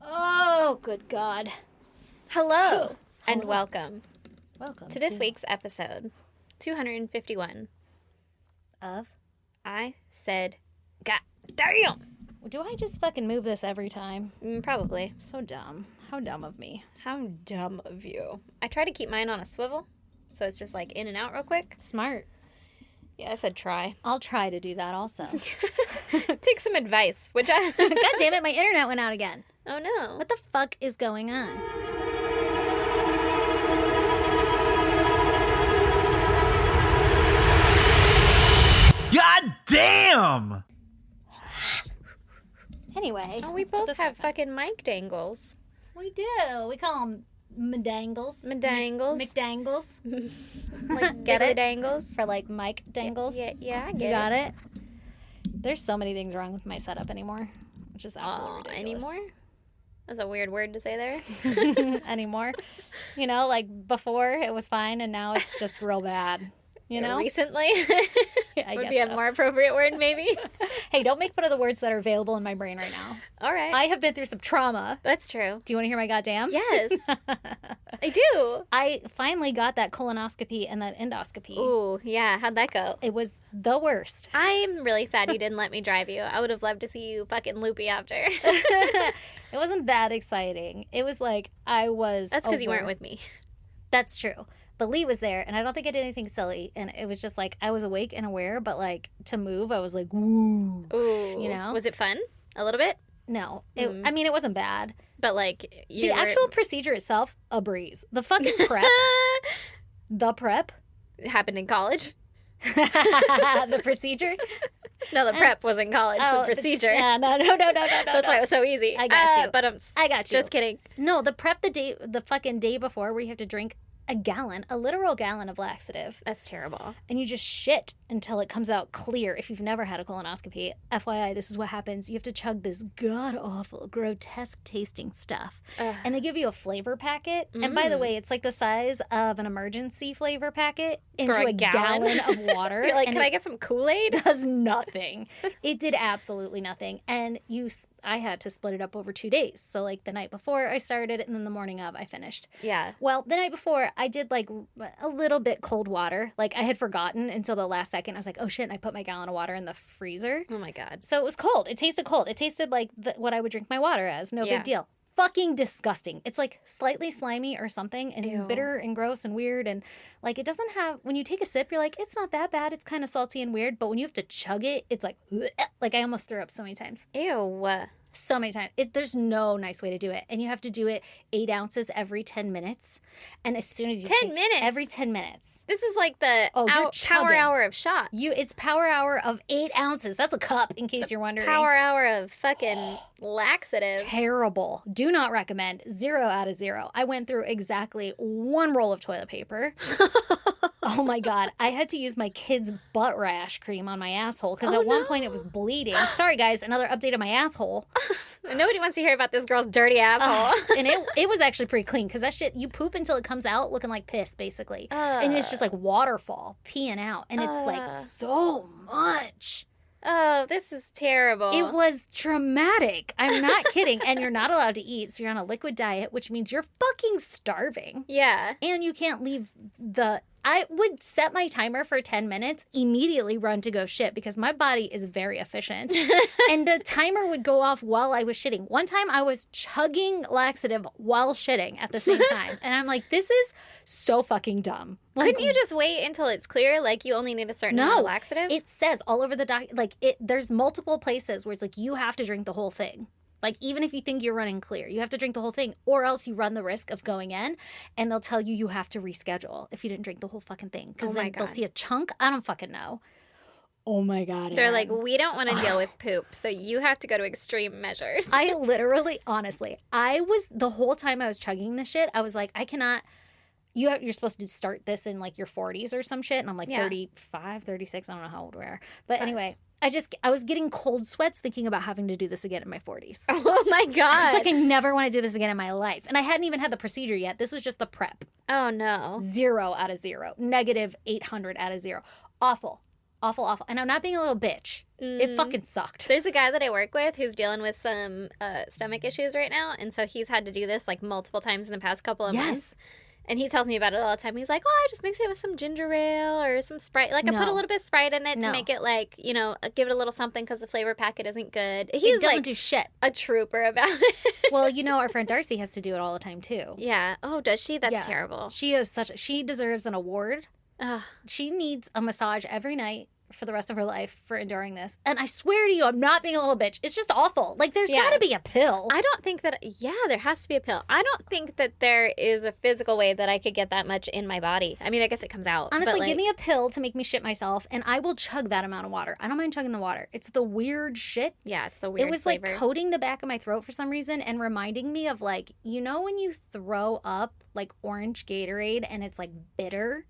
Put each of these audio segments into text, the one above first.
Oh, good God. Hello, and Hello. welcome Welcome to this week's episode 251 of... I Said God Damn. Do I just fucking move this every time? Probably. So dumb. How dumb of me. How dumb of you. I try to keep mine on a swivel, so it's just like in and out real quick. Smart. Yeah, I said try. I'll try to do that also. Take some advice, which I... God damn it, my internet went out again. Oh no. What the fuck is going on? God damn! Anyway. Oh, we both have fucking mic dangles. We do. We call them medangles. Medangles. McDangles. Like, Get it? dangles. For like Mike dangles. Yeah, I get You it. got it? There's so many things wrong with my setup anymore. Which is absolutely ridiculous. Anymore? That's a weird word to say there. Anymore. You know, like before it was fine and now it's just real bad. You know? Recently? I Would guess be a so. more appropriate word, maybe? Hey, don't make fun of the words that are available in my brain right now. All right. I have been through some trauma. That's true. Do you want to hear my goddamn? Yes. I do. I finally got that colonoscopy and that endoscopy. Ooh, yeah. How'd that go? It was the worst. I'm really sad you didn't let me drive you. I would have loved to see you fucking loopy after. It wasn't that exciting. It was like I was That's because you over- weren't with me. That's true. But Lee was there, and I don't think I did anything silly. And it was just like I was awake and aware, but like to move, I was like, woo. Ooh. You know? Was it fun? A little bit? No, I mean, it wasn't bad. But like, you The were... actual procedure itself, a breeze. The fucking prep, the prep, happened in college. the procedure. No, the prep was in college. Oh, the procedure. Yeah, no. That's why it was so easy. I got you. But I got you. Just kidding. No, the prep the fucking day before where you have to drink a literal gallon of laxative. That's terrible. And you just shit until it comes out clear. If you've never had a colonoscopy, FYI, this is what happens. You have to chug this god-awful, grotesque tasting stuff. Ugh. And they give you a flavor packet. And by the way, it's like the size of an emergency flavor packet into For a a gallon? gallon of water. You're like, and can it I get some Kool-Aid? does nothing. It did absolutely nothing. And I had to split it up over 2 days. So like the night before I started and then the morning of I finished. Yeah. Well, the night before I did like a little bit cold water. Like I had forgotten until the last second. I was like, oh shit, and I put my gallon of water in the freezer. Oh my God. So it was cold. It tasted cold. It tasted like what I would drink my water as. No Yeah. big deal. Fucking disgusting. It's like slightly slimy or something and Ew. bitter and gross and weird. And like it doesn't have, when you take a sip, you're like, it's not that bad. It's kind of salty and weird. But when you have to chug it, it's like I almost threw up so many times. Ew. So many times. There's no nice way to do it. And you have to do it 8 ounces every 10 minutes. And as soon as you 10 minutes? Every 10 minutes. This is like the Oh, you're power chugging. hour of shots. It's power hour of 8 ounces. That's a cup, in case you're wondering. Power hour of fucking laxatives. Terrible. Do not recommend. 0 out of 0. I went through exactly 1 roll of toilet paper. Oh my God. I had to use my kid's butt rash cream on my asshole because at one point it was bleeding. Sorry, guys. Another update on my asshole. Nobody wants to hear about this girl's dirty asshole. And it was actually pretty clean because that shit, you poop until it comes out looking like piss, basically. And it's just like waterfall peeing out. And it's like so much. Oh, this is terrible. It was traumatic. I'm not kidding. And you're not allowed to eat. So you're on a liquid diet, which means you're fucking starving. Yeah. And you can't leave I would set my timer for 10 minutes, immediately run to go shit because my body is very efficient. And the timer would go off while I was shitting. One time I was chugging laxative while shitting at the same time. And I'm like, this is so fucking dumb. Like, Couldn't you just wait until it's clear? Like, you only need a certain amount of laxative? it says all over the doc, like, there's multiple places where it's like, you have to drink the whole thing. Like, even if you think you're running clear, you have to drink the whole thing, or else you run the risk of going in, and they'll tell you have to reschedule if you didn't drink the whole fucking thing. Because then they'll see a chunk. I don't fucking know. Oh, my God. They're like, we don't want to deal with poop, so you have to go to extreme measures. I literally, honestly, the whole time I was chugging this shit, I was like, I cannot... You're supposed to start this in, like, your 40s or some shit, and I'm like 35, 36, I don't know how old we are. But anyway... I was getting cold sweats thinking about having to do this again in my 40s. Oh my God. I was like, I never want to do this again in my life. And I hadn't even had the procedure yet. This was just the prep. Oh no. 0 out of 0. Negative 800 out of 0. Awful. Awful, awful. And I'm not being a little bitch. It fucking sucked. There's a guy that I work with who's dealing with some stomach issues right now, and so he's had to do this like multiple times in the past couple of months. And he tells me about it all the time. He's like, I just mix it with some ginger ale or some Sprite. Like, I put a little bit of Sprite in it to make it, like, you know, give it a little something because the flavor packet isn't good. He doesn't do shit. A trooper about it. Well, you know, our friend Darcy has to do it all the time, too. Yeah. Oh, does she? That's terrible. She deserves an award. She needs a massage every night for the rest of her life for enduring this. And I swear to you, I'm not being a little bitch. It's just awful. Like, there's got to be a pill. I don't think that, there has to be a pill. I don't think that there is a physical way that I could get that much in my body. I mean, I guess it comes out. Honestly, give me a pill to make me shit myself, and I will chug that amount of water. I don't mind chugging the water. It's the weird shit. Yeah, it's the weird flavor. Like coating the back of my throat for some reason and reminding me of, like, you know when you throw up, like, orange Gatorade and it's, like, bitter?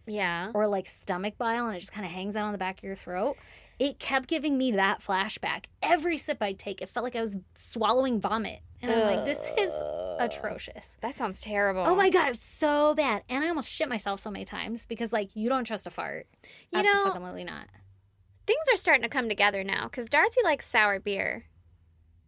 Yeah. Or like stomach bile and it just kind of hangs out on the back of your throat. It kept giving me that flashback. Every sip I'd take, it felt like I was swallowing vomit. And I'm like, this is atrocious. That sounds terrible. Oh my God, it was so bad. And I almost shit myself so many times because, like, you don't trust a fart. Absolutely not. Things are starting to come together now because Darcy likes sour beer.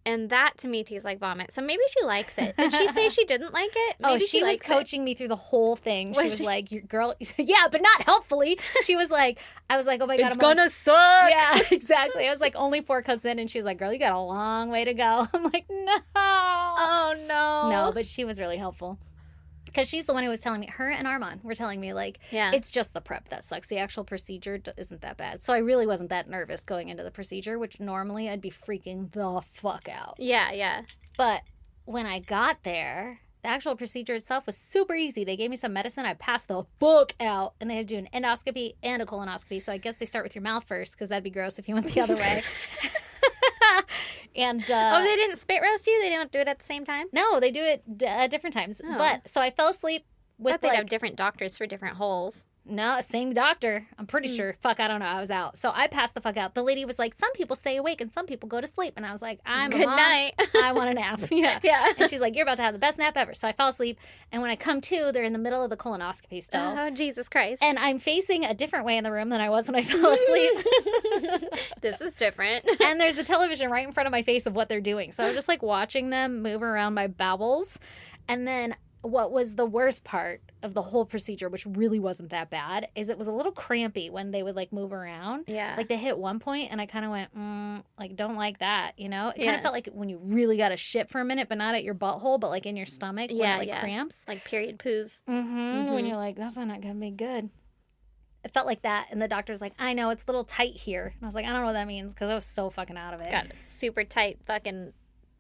And that, to me, tastes like vomit. So maybe she likes it. Did she say she didn't like it? Maybe she was coaching me through the whole thing. She was like, "Your girl," yeah, but not helpfully. She was like, I was like, "Oh my God, it's gonna suck." Yeah, exactly. I was like, only 4 cups in, and she was like, "Girl, you got a long way to go." I'm like, "No." Oh no. No, but she was really helpful. Because she's the one who was telling me, her and Armand were telling me, like, it's just the prep that sucks. The actual procedure isn't that bad. So I really wasn't that nervous going into the procedure, which normally I'd be freaking the fuck out. Yeah, yeah. But when I got there, the actual procedure itself was super easy. They gave me some medicine. I passed the fuck out. And they had to do an endoscopy and a colonoscopy. So I guess they start with your mouth first because that'd be gross if you went the other way. And they didn't spit roast you? They don't do it at the same time? No, they do it at different times. Oh. But so I fell asleep with they'd have different doctors for different holes. No, same doctor. I'm pretty sure. Fuck, I don't know. I was out. So I passed the fuck out. The lady was like, some people stay awake and some people go to sleep. And I was like, Good night. I want a nap. Yeah. Yeah. And she's like, you're about to have the best nap ever. So I fell asleep. And when I come to, they're in the middle of the colonoscopy still. Oh, Jesus Christ. And I'm facing a different way in the room than I was when I fell asleep. This is different. And there's a television right in front of my face of what they're doing. So I was just like watching them move around my bowels. And then what was the worst part of the whole procedure, which really wasn't that bad, is it was a little crampy when they would, like, move around. Yeah. Like, they hit one point, and I kind of went, like, don't like that, you know? It kind of felt like when you really got to shit for a minute, but not at your butthole, but, like, in your stomach when it, like, cramps. Like period poos. When you're like, that's not going to be good. It felt like that, and the doctor's like, I know, it's a little tight here. And I was like, I don't know what that means, because I was so fucking out of it. Got super tight fucking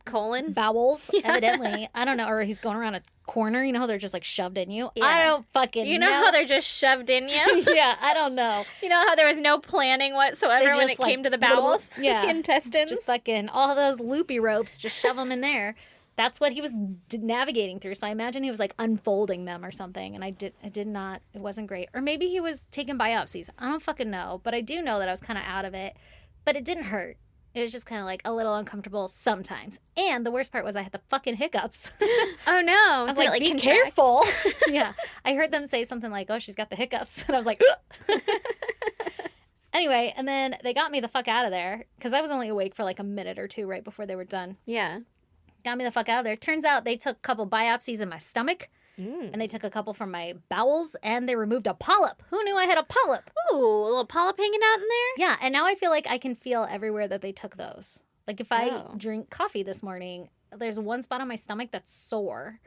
colon. Bowels, evidently. I don't know, or he's going around a corner, you know how they're just like shoved in you? Yeah. I don't fucking know. You know how they're just shoved in you? Yeah, I don't know. You know how there was no planning whatsoever when it came to the bowels? The intestines? Just fucking all those loopy ropes, just shove them in there. That's what he was navigating through. So I imagine he was like unfolding them or something. And I did not, it wasn't great. Or maybe he was taking biopsies. I don't fucking know. But I do know that I was kind of out of it. But it didn't hurt. It was just kind of like a little uncomfortable sometimes. And the worst part was I had the fucking hiccups. Oh no. I was like, be careful. Yeah. I heard them say something like, oh, she's got the hiccups. And I was like, anyway, and then they got me the fuck out of there because I was only awake for like a minute or two right before they were done. Yeah. Got me the fuck out of there. Turns out they took a couple biopsies in my stomach. And they took a couple from my bowels, and they removed a polyp. Who knew I had a polyp? Ooh, a little polyp hanging out in there? Yeah, and now I feel like I can feel everywhere that they took those. Like if I drink coffee this morning, there's one spot on my stomach that's sore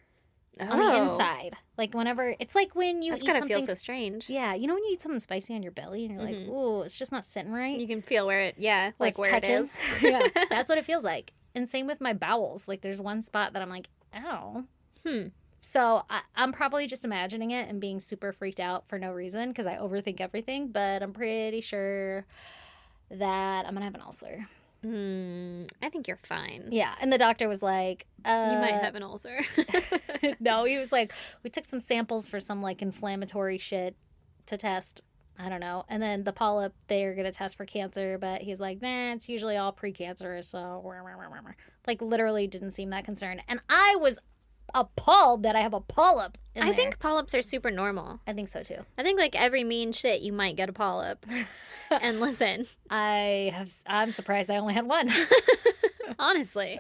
on the inside. Like whenever, it's like when you eat something. That's gotta feel so strange. Yeah, you know when you eat something spicy on your belly, and you're like, ooh, it's just not sitting right? You can feel where it, like where touches. It is. Yeah, that's what it feels like. And same with my bowels. Like there's one spot that I'm like, ow. So I'm probably just imagining it and being super freaked out for no reason because I overthink everything. But I'm pretty sure that I'm going to have an ulcer. I think you're fine. Yeah. And the doctor was like... you might have an ulcer. No, he was like, we took some samples for some like inflammatory shit to test. I don't know. And then the polyp, they're going to test for cancer. But he's like, nah, it's usually all precancerous. So like literally didn't seem that concerned. And I was appalled that I have a polyp in I there. think polyps are super normal. I think so too. I think like every mean shit, you might get a polyp. And listen, I'm surprised I only had one. honestly.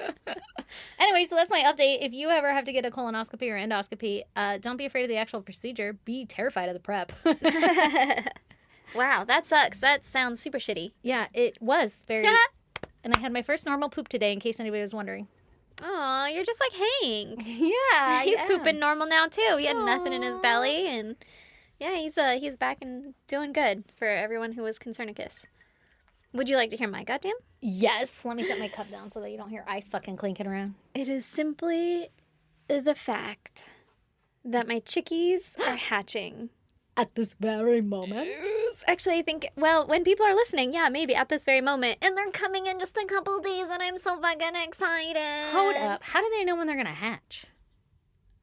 Anyway, so that's my update. If you ever have to get a colonoscopy or endoscopy, don't be afraid of the actual procedure. Be terrified of the prep. Wow, that sucks. That sounds super shitty. Yeah, it was very. And I had my first normal poop today, in case anybody was wondering. Aw, you're just like Hank. Yeah, He's pooping normal now too. He had nothing in his belly, and yeah, he's back and doing good for everyone who was Concernicus. Would you like to hear my goddamn? Yes. Let me set my cup down so that you don't hear ice fucking clinking around. It is simply the fact that my chickies are hatching. At this very moment. Actually, I think, well, when people are listening, yeah, maybe at this very moment. And they're coming in just a couple days, and I'm so fucking excited. Hold up. How do they know when they're going to hatch?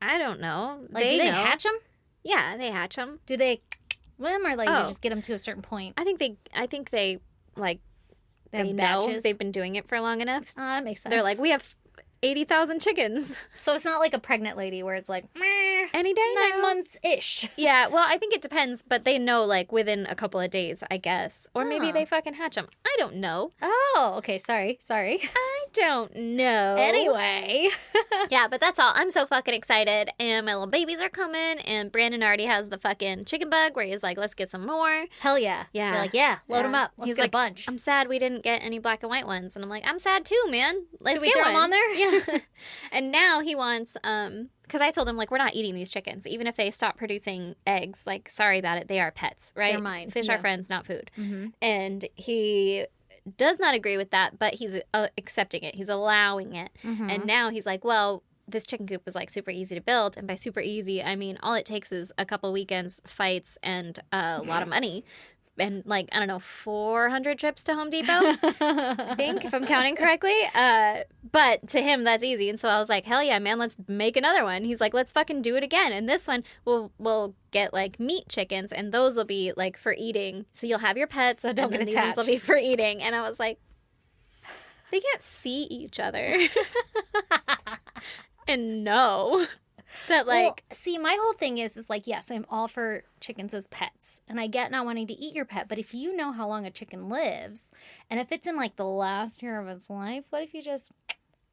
I don't know. Like, do they hatch them? Yeah, they hatch them. Do they them or like do you just get them to a certain point? I think they like, They have know batches? they've been doing it for long enough. That makes sense. They're like, we have 80,000 chickens. So it's not like a pregnant lady where it's like, meh, Any day 9 now. months-ish. Yeah, well, I think it depends, but they know, like, within a couple of days, I guess. Or maybe Huh. they fucking hatch them. I don't know. Oh, okay. Sorry. I don't know. Anyway. Yeah, but that's all. I'm so fucking excited. And my little babies are coming. And Brandon already has the fucking chicken bug where he's like, let's get some more. Hell yeah. Yeah. You're like, yeah, load Yeah. them up. Let's He's get like, a bunch. I'm sad we didn't get any black and white ones. And I'm like, I'm sad too, man. Let's Should we get throw 'em one. on there? Yeah. And now he wants, because I told him, like, we're not eating these chickens. Even if they stop producing eggs, like, sorry about it. They are pets, right? They're mine. Fish Yeah. are friends, not food. Mhm. And he does not agree with that, but he's accepting it. He's allowing it. Mhm. And now he's like, well, this chicken coop was like super easy to build. And by super easy, I mean, all it takes is a couple weekends, fights, and a lot of money. And like, I don't know, 400 trips to Home Depot, I think, if I'm counting correctly. But to him, that's easy. And so I was like, hell yeah, man, let's make another one. He's like, let's fucking do it again. And this one, we'll get like meat chickens, and those will be like for eating. So you'll have your pets, So don't and then get these ones will attached. be for eating. And I was like, they can't see each other. And know that, like, Well, see, my whole thing is like, yes, I'm all for chickens as pets, and I get not wanting to eat your pet, but if you know how long a chicken lives, and if it's in like the last year of its life, what if you just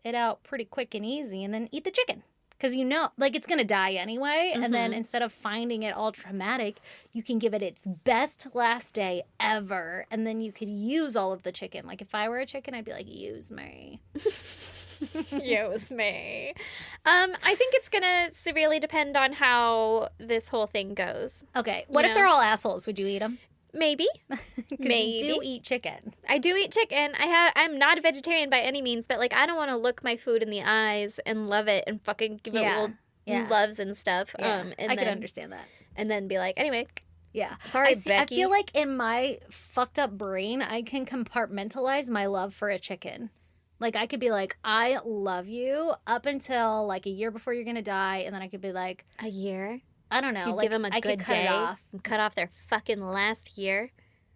it out pretty quick and easy and then eat the chicken? Because you know, like, it's going to die anyway, and then instead of finding it all traumatic, you can give it its best last day ever, and then you could use all of the chicken. Like, if I were a chicken, I'd be like, use me. use me. I think it's gonna severely depend on how this whole thing goes. Okay, what if know? they're all assholes? Would you eat them? Maybe. You do eat chicken. I do eat chicken. I'm not a vegetarian by any means, but like, I don't want to look my food in the eyes and love it and fucking give it little loves and stuff. Yeah, And I then, could understand that. And then be like, anyway, Yeah. sorry, I Becky. feel like in my fucked up brain, I can compartmentalize my love for a chicken. Like, I could be like, I love you up until like a year before you're going to die. And then I could be like, a year. I don't know. You like, give them a I good could cut day it off. and cut off their fucking last year.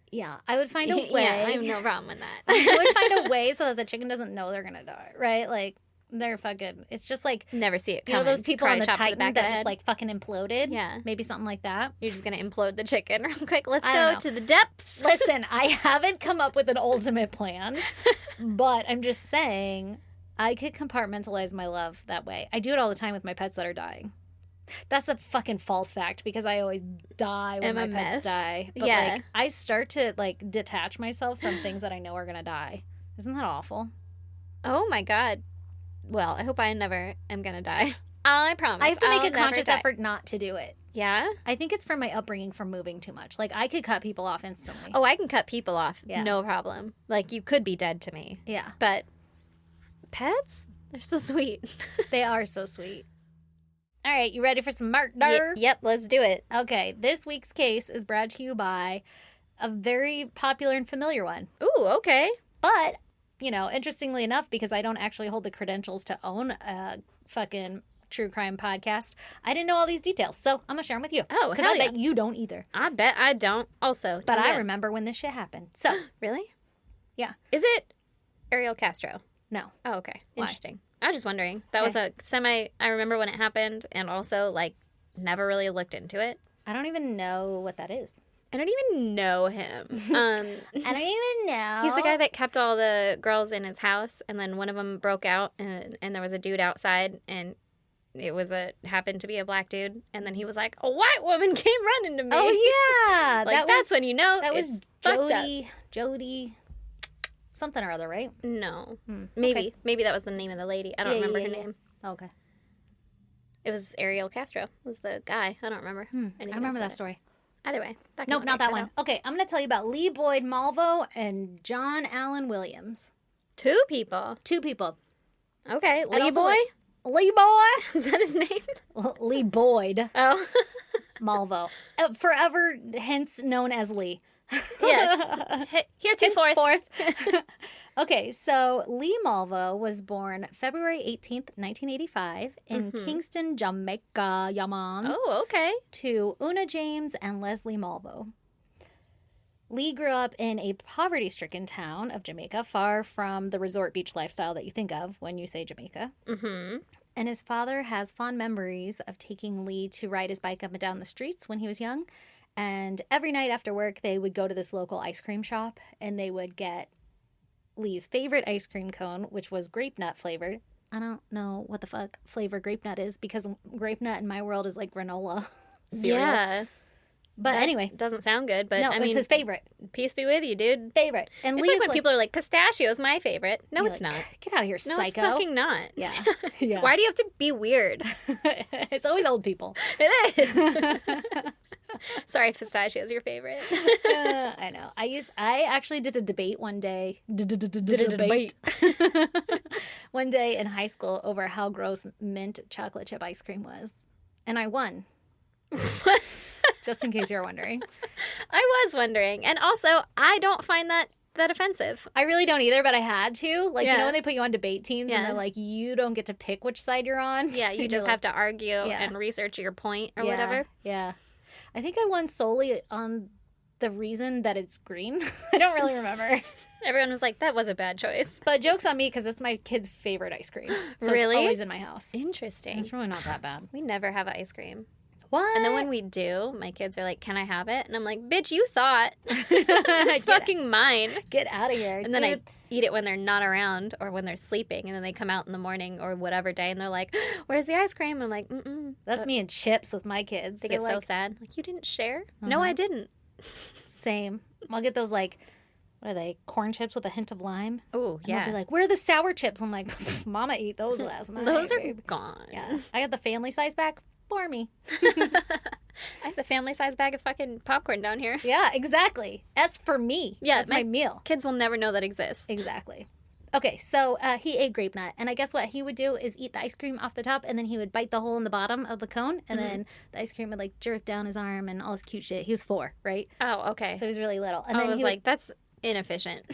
Yeah. I would find a way. Yeah, I have no problem with that. I would find a way so that the chicken doesn't know they're going to die. Right? Like, they're fucking, it's just like, Never see it you coming. know, those people on the Karate chop to Titan back of that the just head. like fucking imploded? Yeah. Maybe something like that. You're just going to implode the chicken real quick. Let's I don't go know. to the depths. Listen, I haven't come up with an ultimate plan, but I'm just saying I could compartmentalize my love that way. I do it all the time with my pets that are dying. That's a fucking false fact because I always die when I'm my a pets mess. die. But Yeah. like, I start to like detach myself from things that I know are gonna die. Isn't that awful? Oh my God. Well, I hope I never am going to die. I promise. I have to make I'll a never conscious die. effort not to do it. Yeah? I think it's from my upbringing from moving too much. Like, I could cut people off instantly. Oh, I can cut people off. Yeah. No problem. Like, you could be dead to me. Yeah. But pets? They're so sweet. They are so sweet. All right, you ready for some murder? Yep, let's do it. Okay, this week's case is brought to you by a very popular and familiar one. Ooh, okay. But, you know, interestingly enough, because I don't actually hold the credentials to own a fucking true crime podcast, I didn't know all these details. So I'm going to share them with you. Oh, because hell I yeah. bet you don't either. I bet I don't also. But I Yeah. remember when this shit happened. So, Really? yeah. Is it Ariel Castro? No. Oh, okay. Why? Interesting. I was just wondering. That was a I remember when it happened, and also, like, never really looked into it. I don't even know what that is. I don't even know him. I don't even know. He's the guy that kept all the girls in his house, and then one of them broke out, and there was a dude outside, and it was happened to be a black dude, and then he was like, a white woman came running to me. Oh, yeah. Like, that's when you know that it's was fucked up. Jody, something or other, right? No. Okay. Maybe that was the name of the lady. I don't remember her name. Okay. It was Ariel Castro was the guy. I don't remember. I remember that story. Either way. Nope, not that one. Okay, I'm going to tell you about Lee Boyd Malvo and John Allen Williams. 2 people. 2 people. Okay. Lee also, Boy? Lee Boy? Is that his name? Lee Boyd Oh. Malvo. Forever hence known as Lee. Yes. Heretofore. Okay, so Lee Malvo was born February 18th, 1985 in Kingston, Jamaica, Yaman. Oh, okay. To Una James and Leslie Malvo. Lee grew up in a poverty-stricken town of Jamaica, far from the resort beach lifestyle that you think of when you say Jamaica. Mm-hmm. And his father has fond memories of taking Lee to ride his bike up and down the streets when he was young. And every night after work, they would go to this local ice cream shop, and they would get Lee's favorite ice cream cone, which was grape nut flavored. I don't know what the fuck flavor grape nut is, because grape nut in my world is like granola cereal. Yeah. But That anyway. doesn't sound good, but No, I it's mean, his favorite. peace be with you, dude. Favorite. And It's Lee's like when people are like, pistachio's my favorite. No, you're it's like, not. Get out of here, No, psycho. it's fucking not. Yeah. Yeah. Why do you have to be weird? It's always old people. It is. Sorry, pistachio's your favorite. I know. I actually did a debate one day. Debate. One day in high school over how gross mint chocolate chip ice cream was. And I won. Just in case you're wondering. I was wondering. And also, I don't find that offensive. I really don't either, but I had to. Like, you Yeah. know when they put you on debate teams and Yeah. they're like, you don't get to pick which side you're on? Yeah, you You're just like, have to argue Yeah. and research your point or yeah, whatever. Yeah. I think I won solely on the reason that it's green. I don't really remember. Everyone was like, that was a bad choice. But joke's on me because it's my kid's favorite ice cream. So Really? it's always in my house. Interesting. It's really not that bad. We never have ice cream. What? And then when we do, my kids are like, can I have it? And I'm like, bitch, you thought. It's fucking mine. Get out of here. And then I eat it when they're not around or when they're sleeping. And then they come out in the morning or whatever day and they're like, where's the ice cream? I'm like, That's me and chips with my kids. They They're get so like, sad. Like, you didn't share? No, I didn't. Same. I'll get those like, what are they? Corn chips with a hint of lime. Oh, And yeah. they'll be like, where are the sour chips? I'm like, Mama ate those last night. Those are babe." gone. Yeah. I got the family size back for me. I have the family size bag of fucking popcorn down here. Yeah, exactly. That's for me. Yeah, That's my meal. Kids will never know that exists. Exactly. Okay, so he ate grape nut, and I guess what he would do is eat the ice cream off the top, and then he would bite the hole in the bottom of the cone, and then the ice cream would like jerk down his arm and all this cute shit. He was 4, right? Oh, okay. So he was really little. And I then was he like, that's inefficient.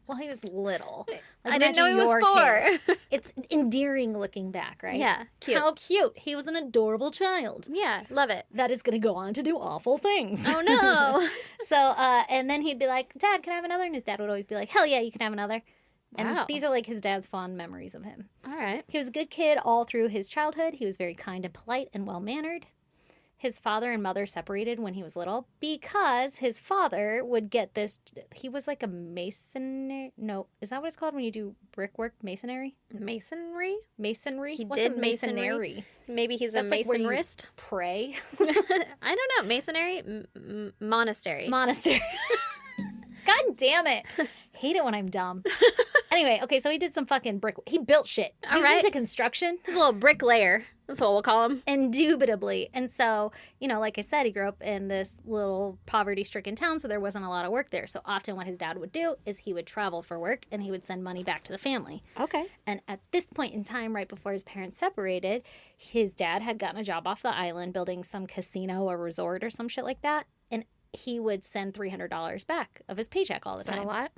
well, he was little. I didn't know he was Imagine your 4. kid. It's endearing looking back, right? Yeah, cute. How cute. He was an adorable child. Yeah, love it. That is going to go on to do awful things. Oh, no. So, and then he'd be like, Dad, can I have another? And his dad would always be like, hell yeah, you can have another. And Wow. these are like his dad's fond memories of him. All right. He was a good kid all through his childhood. He was very kind and polite and well-mannered. His father and mother separated when he was little because his father would get this. He was like a mason. No, is that what it's called when you do brickwork? Masonry? Masonry? Masonry? He What's did a masonry? Maybe he's That's a like where mason you wrist. Pray. I don't know. Masonry? Monastery. Monastery. God damn it. Hate it when I'm dumb. Anyway, okay, so he did some fucking brick. He built shit. He was right. into construction. He's a little bricklayer. That's what we'll call him. Indubitably. And so, you know, like I said, he grew up in this little poverty-stricken town, so there wasn't a lot of work there. So often what his dad would do is he would travel for work and he would send money back to the family. Okay. And at this point in time, right before his parents separated, his dad had gotten a job off the island building some casino or resort or some shit like that. And he would send $300 back of his paycheck all the Is that time. a lot?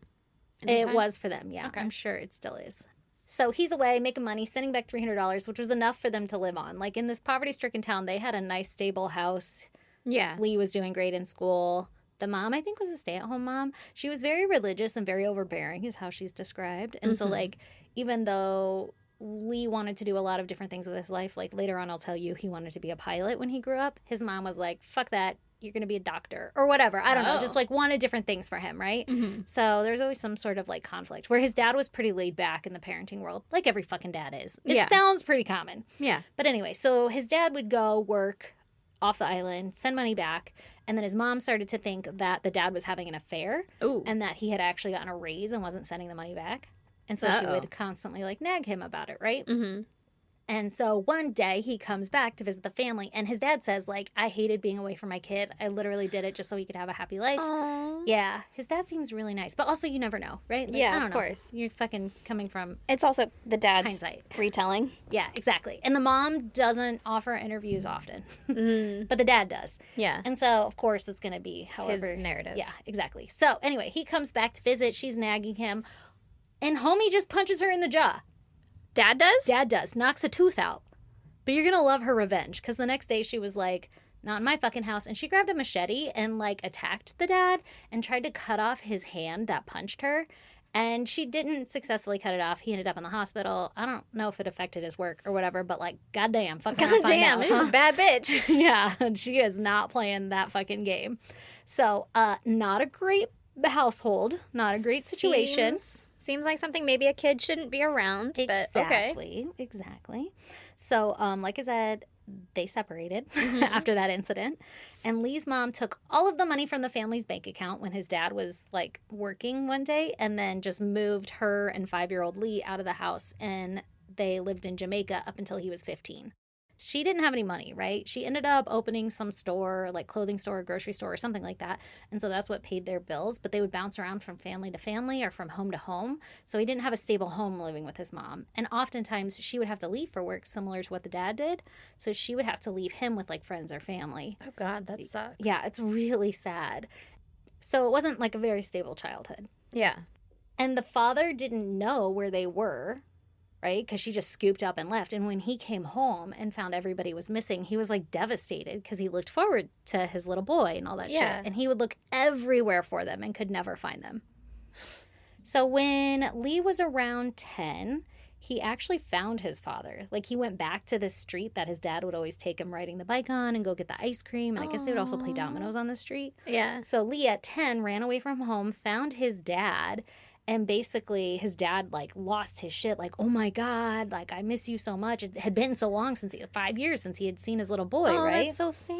It was for them, yeah. Okay. I'm sure it still is. So he's away making money, sending back $300, which was enough for them to live on. Like in this poverty-stricken town, they had a nice, stable house. Yeah. Lee was doing great in school. The mom, I think, was a stay-at-home mom. She was very religious and very overbearing, is how she's described. And so, like, even though Lee wanted to do a lot of different things with his life. Like later on, I'll tell you he wanted to be a pilot when he grew up. His mom was like, fuck that. You're going to be a doctor or whatever. I don't know. Just like wanted different things for him, right? Mm-hmm. So there's always some sort of like conflict where his dad was pretty laid back in the parenting world, like every fucking dad is. It sounds pretty common. Yeah. But anyway, so his dad would go work off the island, send money back, and then his mom started to think that the dad was having an affair and that he had actually gotten a raise and wasn't sending the money back. And so she would constantly like nag him about it, right? Mm-hmm. And so one day he comes back to visit the family and his dad says like, I hated being away from my kid. I literally did it just so he could have a happy life. Aww. Yeah. His dad seems really nice, but also you never know, right? Like, yeah, I don't of know. course. You're fucking coming from It's also the dad's hindsight. retelling. Yeah, exactly. And the mom doesn't offer interviews often, but the dad does. Yeah. And so, of course, it's going to be however. His narrative. Yeah, exactly. So anyway, he comes back to visit. She's nagging him. And homie just punches her in the jaw. Dad does? Dad does. Knocks a tooth out. But you're going to love her revenge because the next day she was like, not in my fucking house. And she grabbed a machete and like attacked the dad and tried to cut off his hand that punched her. And she didn't successfully cut it off. He ended up in the hospital. I don't know if it affected his work or whatever, but like, goddamn, fucking goddamn, she's a bad bitch. Yeah, she is not playing that fucking game. So, not a great household, not a great situation. Seems like something maybe a kid shouldn't be around, but okay. Exactly. So, like I said, they separated after that incident. And Lee's mom took all of the money from the family's bank account when his dad was, like, working one day and then just moved her and 5-year-old Lee out of the house. And they lived in Jamaica up until he was 15. She didn't have any money, right? She ended up opening some store, like clothing store, grocery store, or something like that. And so that's what paid their bills. But they would bounce around from family to family or from home to home. So he didn't have a stable home living with his mom. And oftentimes she would have to leave for work, similar to what the dad did. So she would have to leave him with like friends or family. Oh, God, that sucks. Yeah, it's really sad. So it wasn't like a very stable childhood. Yeah. And the father didn't know where they were, right? Because she just scooped up and left. And when he came home and found everybody was missing, he was like devastated because he looked forward to his little boy and all that shit. And he would look everywhere for them and could never find them. So when Lee was around 10, he actually found his father. Like he went back to the street that his dad would always take him riding the bike on and go get the ice cream. And I guess they would also play dominoes on the street. Yeah. So Lee at 10 ran away from home, found his dad. And basically, his dad, like, lost his shit. Like, oh, my God, like, I miss you so much. It had been so long, 5 years since he had seen his little boy, right? That's so sad.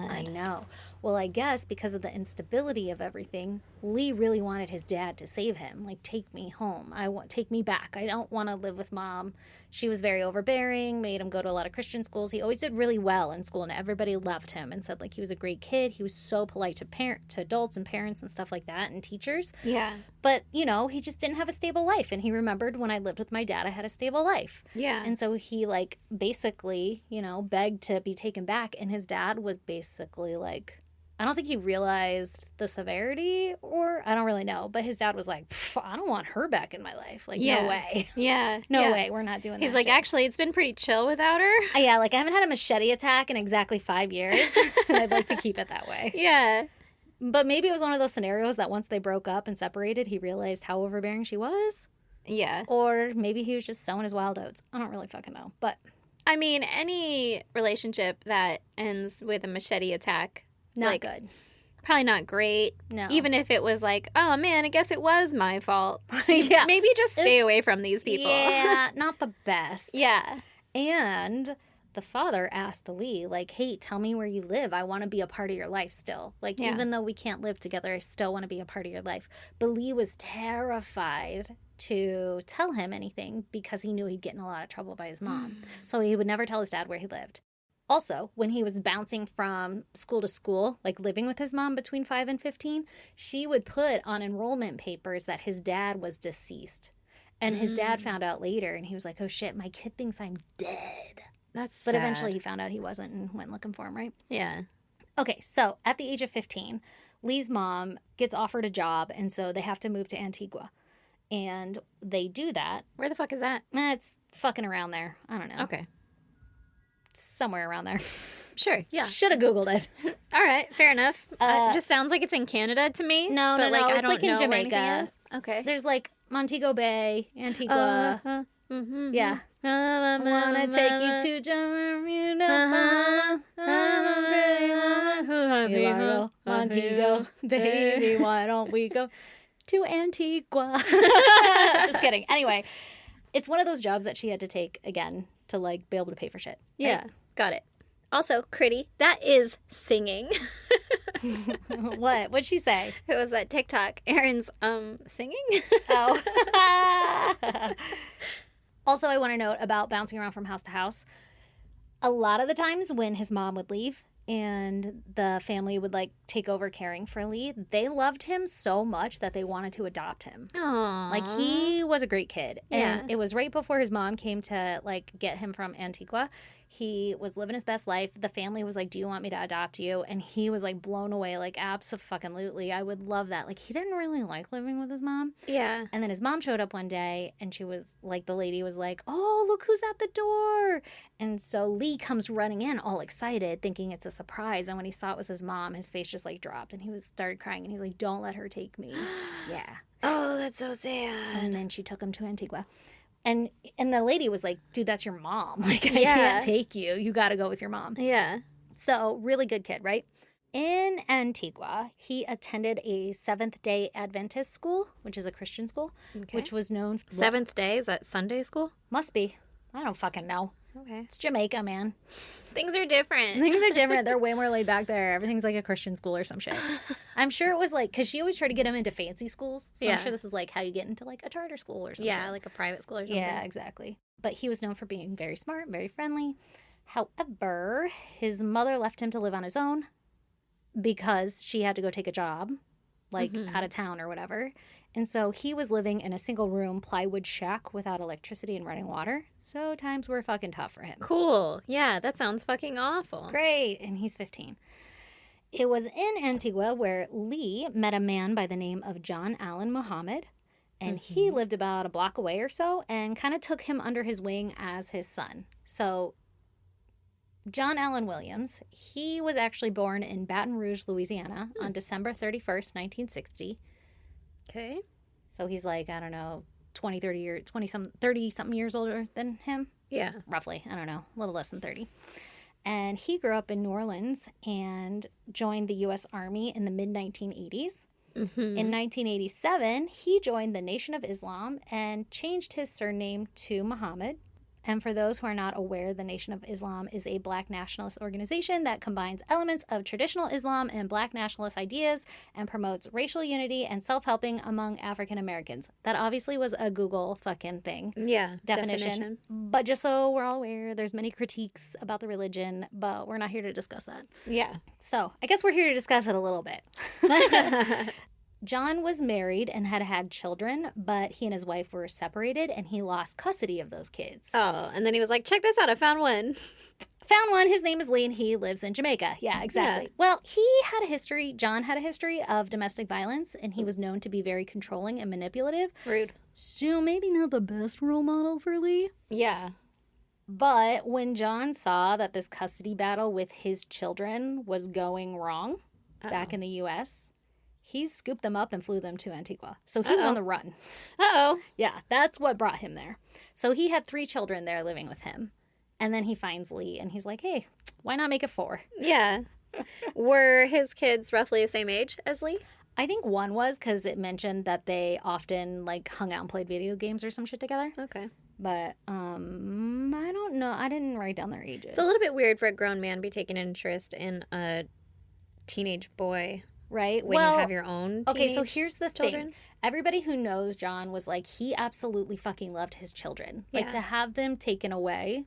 I know. Well, I guess because of the instability of everything, Lee really wanted his dad to save him. Like, take me home. Take me back. I don't want to live with mom. She was very overbearing, made him go to a lot of Christian schools. He always did really well in school, and everybody loved him and said, like, he was a great kid. He was so polite to adults and parents and stuff like that and teachers. Yeah. But, you know, he just didn't have a stable life. And he remembered when I lived with my dad, I had a stable life. Yeah. And so he, like, basically, you know, begged to be taken back. And his dad was basically like, I don't think he realized the severity, or I don't really know. But his dad was like, I don't want her back in my life. Like, no way. Yeah. No way. We're not doing that. He's like, shit. Actually, it's been pretty chill without her. Yeah, like, I haven't had a machete attack in exactly 5 years. And I'd like to keep it that way. Yeah. But maybe it was one of those scenarios that once they broke up and separated, he realized how overbearing she was. Yeah. Or maybe he was just sowing his wild oats. I don't really fucking know. But I mean, any relationship that ends with a machete attack, not good. Probably not great. No. Even if it was like, oh man, I guess it was my fault. Yeah. Maybe just stay away from these people. Yeah, not the best. Yeah. And the father asked Lee, like, hey, tell me where you live. I want to be a part of your life still. Like, even though we can't live together, I still want to be a part of your life. But Lee was terrified to tell him anything because he knew he'd get in a lot of trouble by his mom. So he would never tell his dad where he lived. Also, when he was bouncing from school to school, like living with his mom between 5 and 15, she would put on enrollment papers that his dad was deceased. And his dad found out later, and he was like, oh shit, my kid thinks I'm dead. That's But sad. eventually he found out he wasn't and went looking for him, right? Yeah. Okay, so at the age of 15, Lee's mom gets offered a job, and so they have to move to Antigua. And they do that. Where the fuck is that? It's fucking around there. I don't know. Okay. Somewhere around there. Sure, yeah. Should have Googled it. All right, fair enough. It just sounds like it's in Canada to me. No, but no, I it's don't like in know where anything Jamaica. is. Okay. There's like Montego Bay, Antigua. Yeah. I wanna take you to Jamaica, Montego, baby. Why don't we go to Antigua? Just kidding. Anyway, it's one of those jobs that she had to take again to like be able to pay for shit. Yeah, got it. Also, Critty, that is singing. What? What'd she say? It was that TikTok. Aaron's singing. Oh. Also, I want to note about bouncing around from house to house. A lot of the times when his mom would leave and the family would like take over caring for Lee, they loved him so much that they wanted to adopt him. Aww. Like, he was a great kid. Yeah. And it was right before his mom came to like get him from Antigua. He was living his best life. The family was like, do you want me to adopt you? And he was like blown away, like, abso-fucking-lutely. I would love that. Like, he didn't really like living with his mom. Yeah. And then his mom showed up one day and she was like, the lady was like, oh, look who's at the door. And so Lee comes running in all excited, thinking it's a surprise. And when he saw it was his mom, his face just like dropped and he started crying. And he's like, don't let her take me. Yeah. Oh, that's so sad. And then she took him to Antigua. And the lady was like, dude, that's your mom. Like, I Yeah. can't take you. You got to go with your mom. Yeah. So, really good kid, right? In Antigua, he attended a Seventh-day Adventist school, which is a Christian school, Okay. which was known... Seventh day? Is that Sunday school? Must be. I don't fucking know. Okay. It's Jamaica, man. Things are different. Things are different. They're way more laid back there. Everything's like a Christian school or some shit. I'm sure it was like... Because she always tried to get him into fancy schools. So Yeah. I'm sure this is like how you get into like a charter school or something. Yeah, like a private school or something. Yeah, exactly. But he was known for being very smart, very friendly. However, his mother left him to live on his own because she had to go take a job, like out of town or whatever. And so he was living in a single room plywood shack without electricity and running water. So times were fucking tough for him. Cool. Yeah, that sounds fucking awful. Great. And he's 15. It was in Antigua where Lee met a man by the name of John Allen Muhammad. And he lived about a block away or so and kind of took him under his wing as his son. So John Allen Williams, he was actually born in Baton Rouge, Louisiana on December 31st, 1960. Okay. So he's like, I don't know, 30-something years older than him. Yeah. Roughly. I don't know, a little less than 30. And he grew up in New Orleans and joined the U.S. Army in the mid-1980s. In 1987, he joined the Nation of Islam and changed his surname to Muhammad. And for those who are not aware, the Nation of Islam is a black nationalist organization that combines elements of traditional Islam and black nationalist ideas and promotes racial unity and self-helping among African Americans. That obviously was a Google fucking thing. Yeah. Definition. But just so we're all aware, there's many critiques about the religion, but we're not here to discuss that. Yeah. So I guess we're here to discuss it a little bit. John was married and had had children, but he and his wife were separated and he lost custody of those kids. Oh, and then he was like, check this out. I found one. Found one. His name is Lee and he lives in Jamaica. Yeah, exactly. Yeah. Well, John had a history of domestic violence and he was known to be very controlling and manipulative. Rude. So maybe not the best role model for Lee. Yeah. But when John saw that this custody battle with his children was going wrong back in the U.S., he scooped them up and flew them to Antigua. So he was on the run. Uh-oh. Yeah, that's what brought him there. So he had 3 children there living with him. And then he finds Lee and he's like, hey, why not make it 4? Yeah. Were his kids roughly the same age as Lee? I think one was because it mentioned that they often like hung out and played video games or some shit together. Okay. But I don't know. I didn't write down their ages. It's a little bit weird for a grown man to be taking interest in a teenage boy. Right? When you have your own okay, so teenage here's the children? thing. Everybody who knows John was like, he absolutely fucking loved his children. Like, Yeah. to have them taken away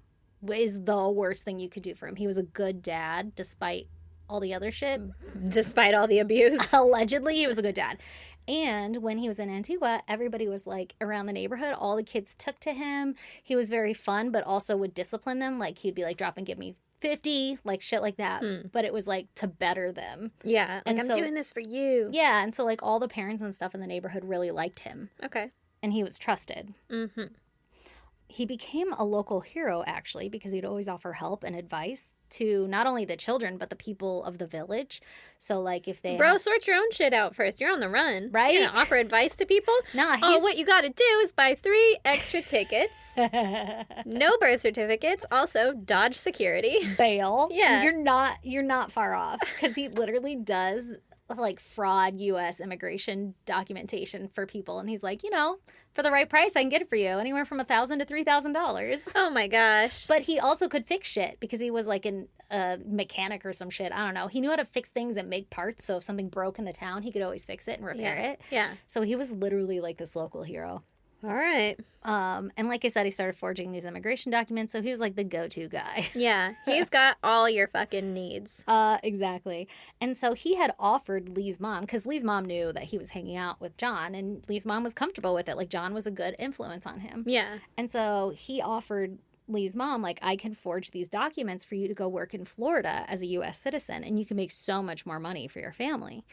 is the worst thing you could do for him. He was a good dad, despite all the other shit. Despite all the abuse. Allegedly, he was a good dad. And when he was in Antigua, everybody was like around the neighborhood. All the kids took to him. He was very fun, but also would discipline them. Like, he'd be like, drop and give me 50, like shit like that. But it was like to better them. Yeah. Like, And I'm so- doing this for you. Yeah. And so, like, all the parents and stuff in the neighborhood really liked him. Okay. And he was trusted. Mm-hmm. he became a local hero, actually, because he'd always offer help and advice to not only the children, but the people of the village. So, like, if they... Bro, sort your own shit out first. You're on the run. Right? You're gonna offer advice to people? Nah, Oh, what you gotta do is buy 3 extra tickets. No birth certificates. Also, dodge security. Bail. Yeah. You're not far off, because he literally does, like, fraud U.S. immigration documentation for people. And he's like, for the right price, I can get it for you anywhere from $1,000 to $3,000. Oh my gosh. But he also could fix shit because he was like a mechanic or some shit. I don't know. He knew how to fix things and make parts. So if something broke in the town, he could always fix it and repair it. Yeah. So he was literally like this local hero. All right. And like I said, he started forging these immigration documents. So he was like the go-to guy. Yeah. He's got all your fucking needs. Exactly. And so he had offered Lee's mom, because Lee's mom knew that he was hanging out with John, and Lee's mom was comfortable with it. Like, John was a good influence on him. Yeah. And so he offered Lee's mom, like, I can forge these documents for you to go work in Florida as a U.S. citizen, and you can make so much more money for your family.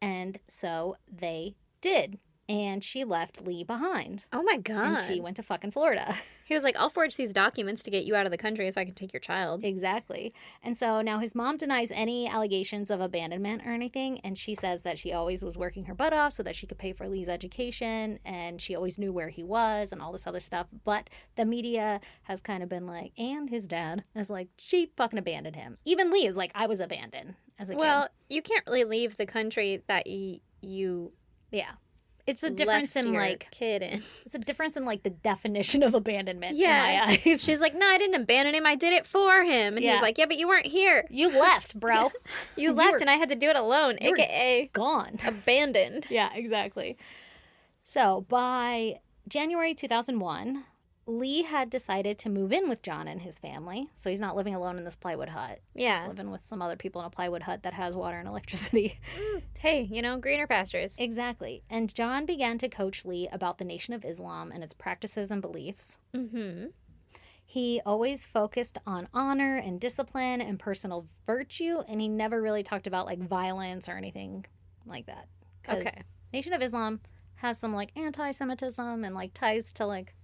And so they did. And she left Lee behind. Oh my God. And she went to fucking Florida. He was like, I'll forge these documents to get you out of the country so I can take your child. Exactly. And so now his mom denies any allegations of abandonment or anything. And she says that she always was working her butt off so that she could pay for Lee's education. And she always knew where he was and all this other stuff. But the media has kind of been like, and his dad is like, she fucking abandoned him. Even Lee is like, I was abandoned as a kid. Well, you can't really leave the country that you Yeah. It's a difference left in your like kid in. It's a difference in like the definition of abandonment Yeah. in my eyes. She's like, no, I didn't abandon him. I did it for him. And Yeah. he's like, yeah, but you weren't here. You left, bro. You left and I had to do it alone, you were aka gone. abandoned. Yeah, exactly. So by January 2001, Lee had decided to move in with John and his family. So he's not living alone in this plywood hut. Yeah. He's living with some other people in a plywood hut that has water and electricity. Hey, greener pastures. Exactly. And John began to coach Lee about the Nation of Islam and its practices and beliefs. Mm-hmm. He always focused on honor and discipline and personal virtue, and he never really talked about like violence or anything like that. 'Cause Okay. Nation of Islam has some like anti-Semitism and like ties to like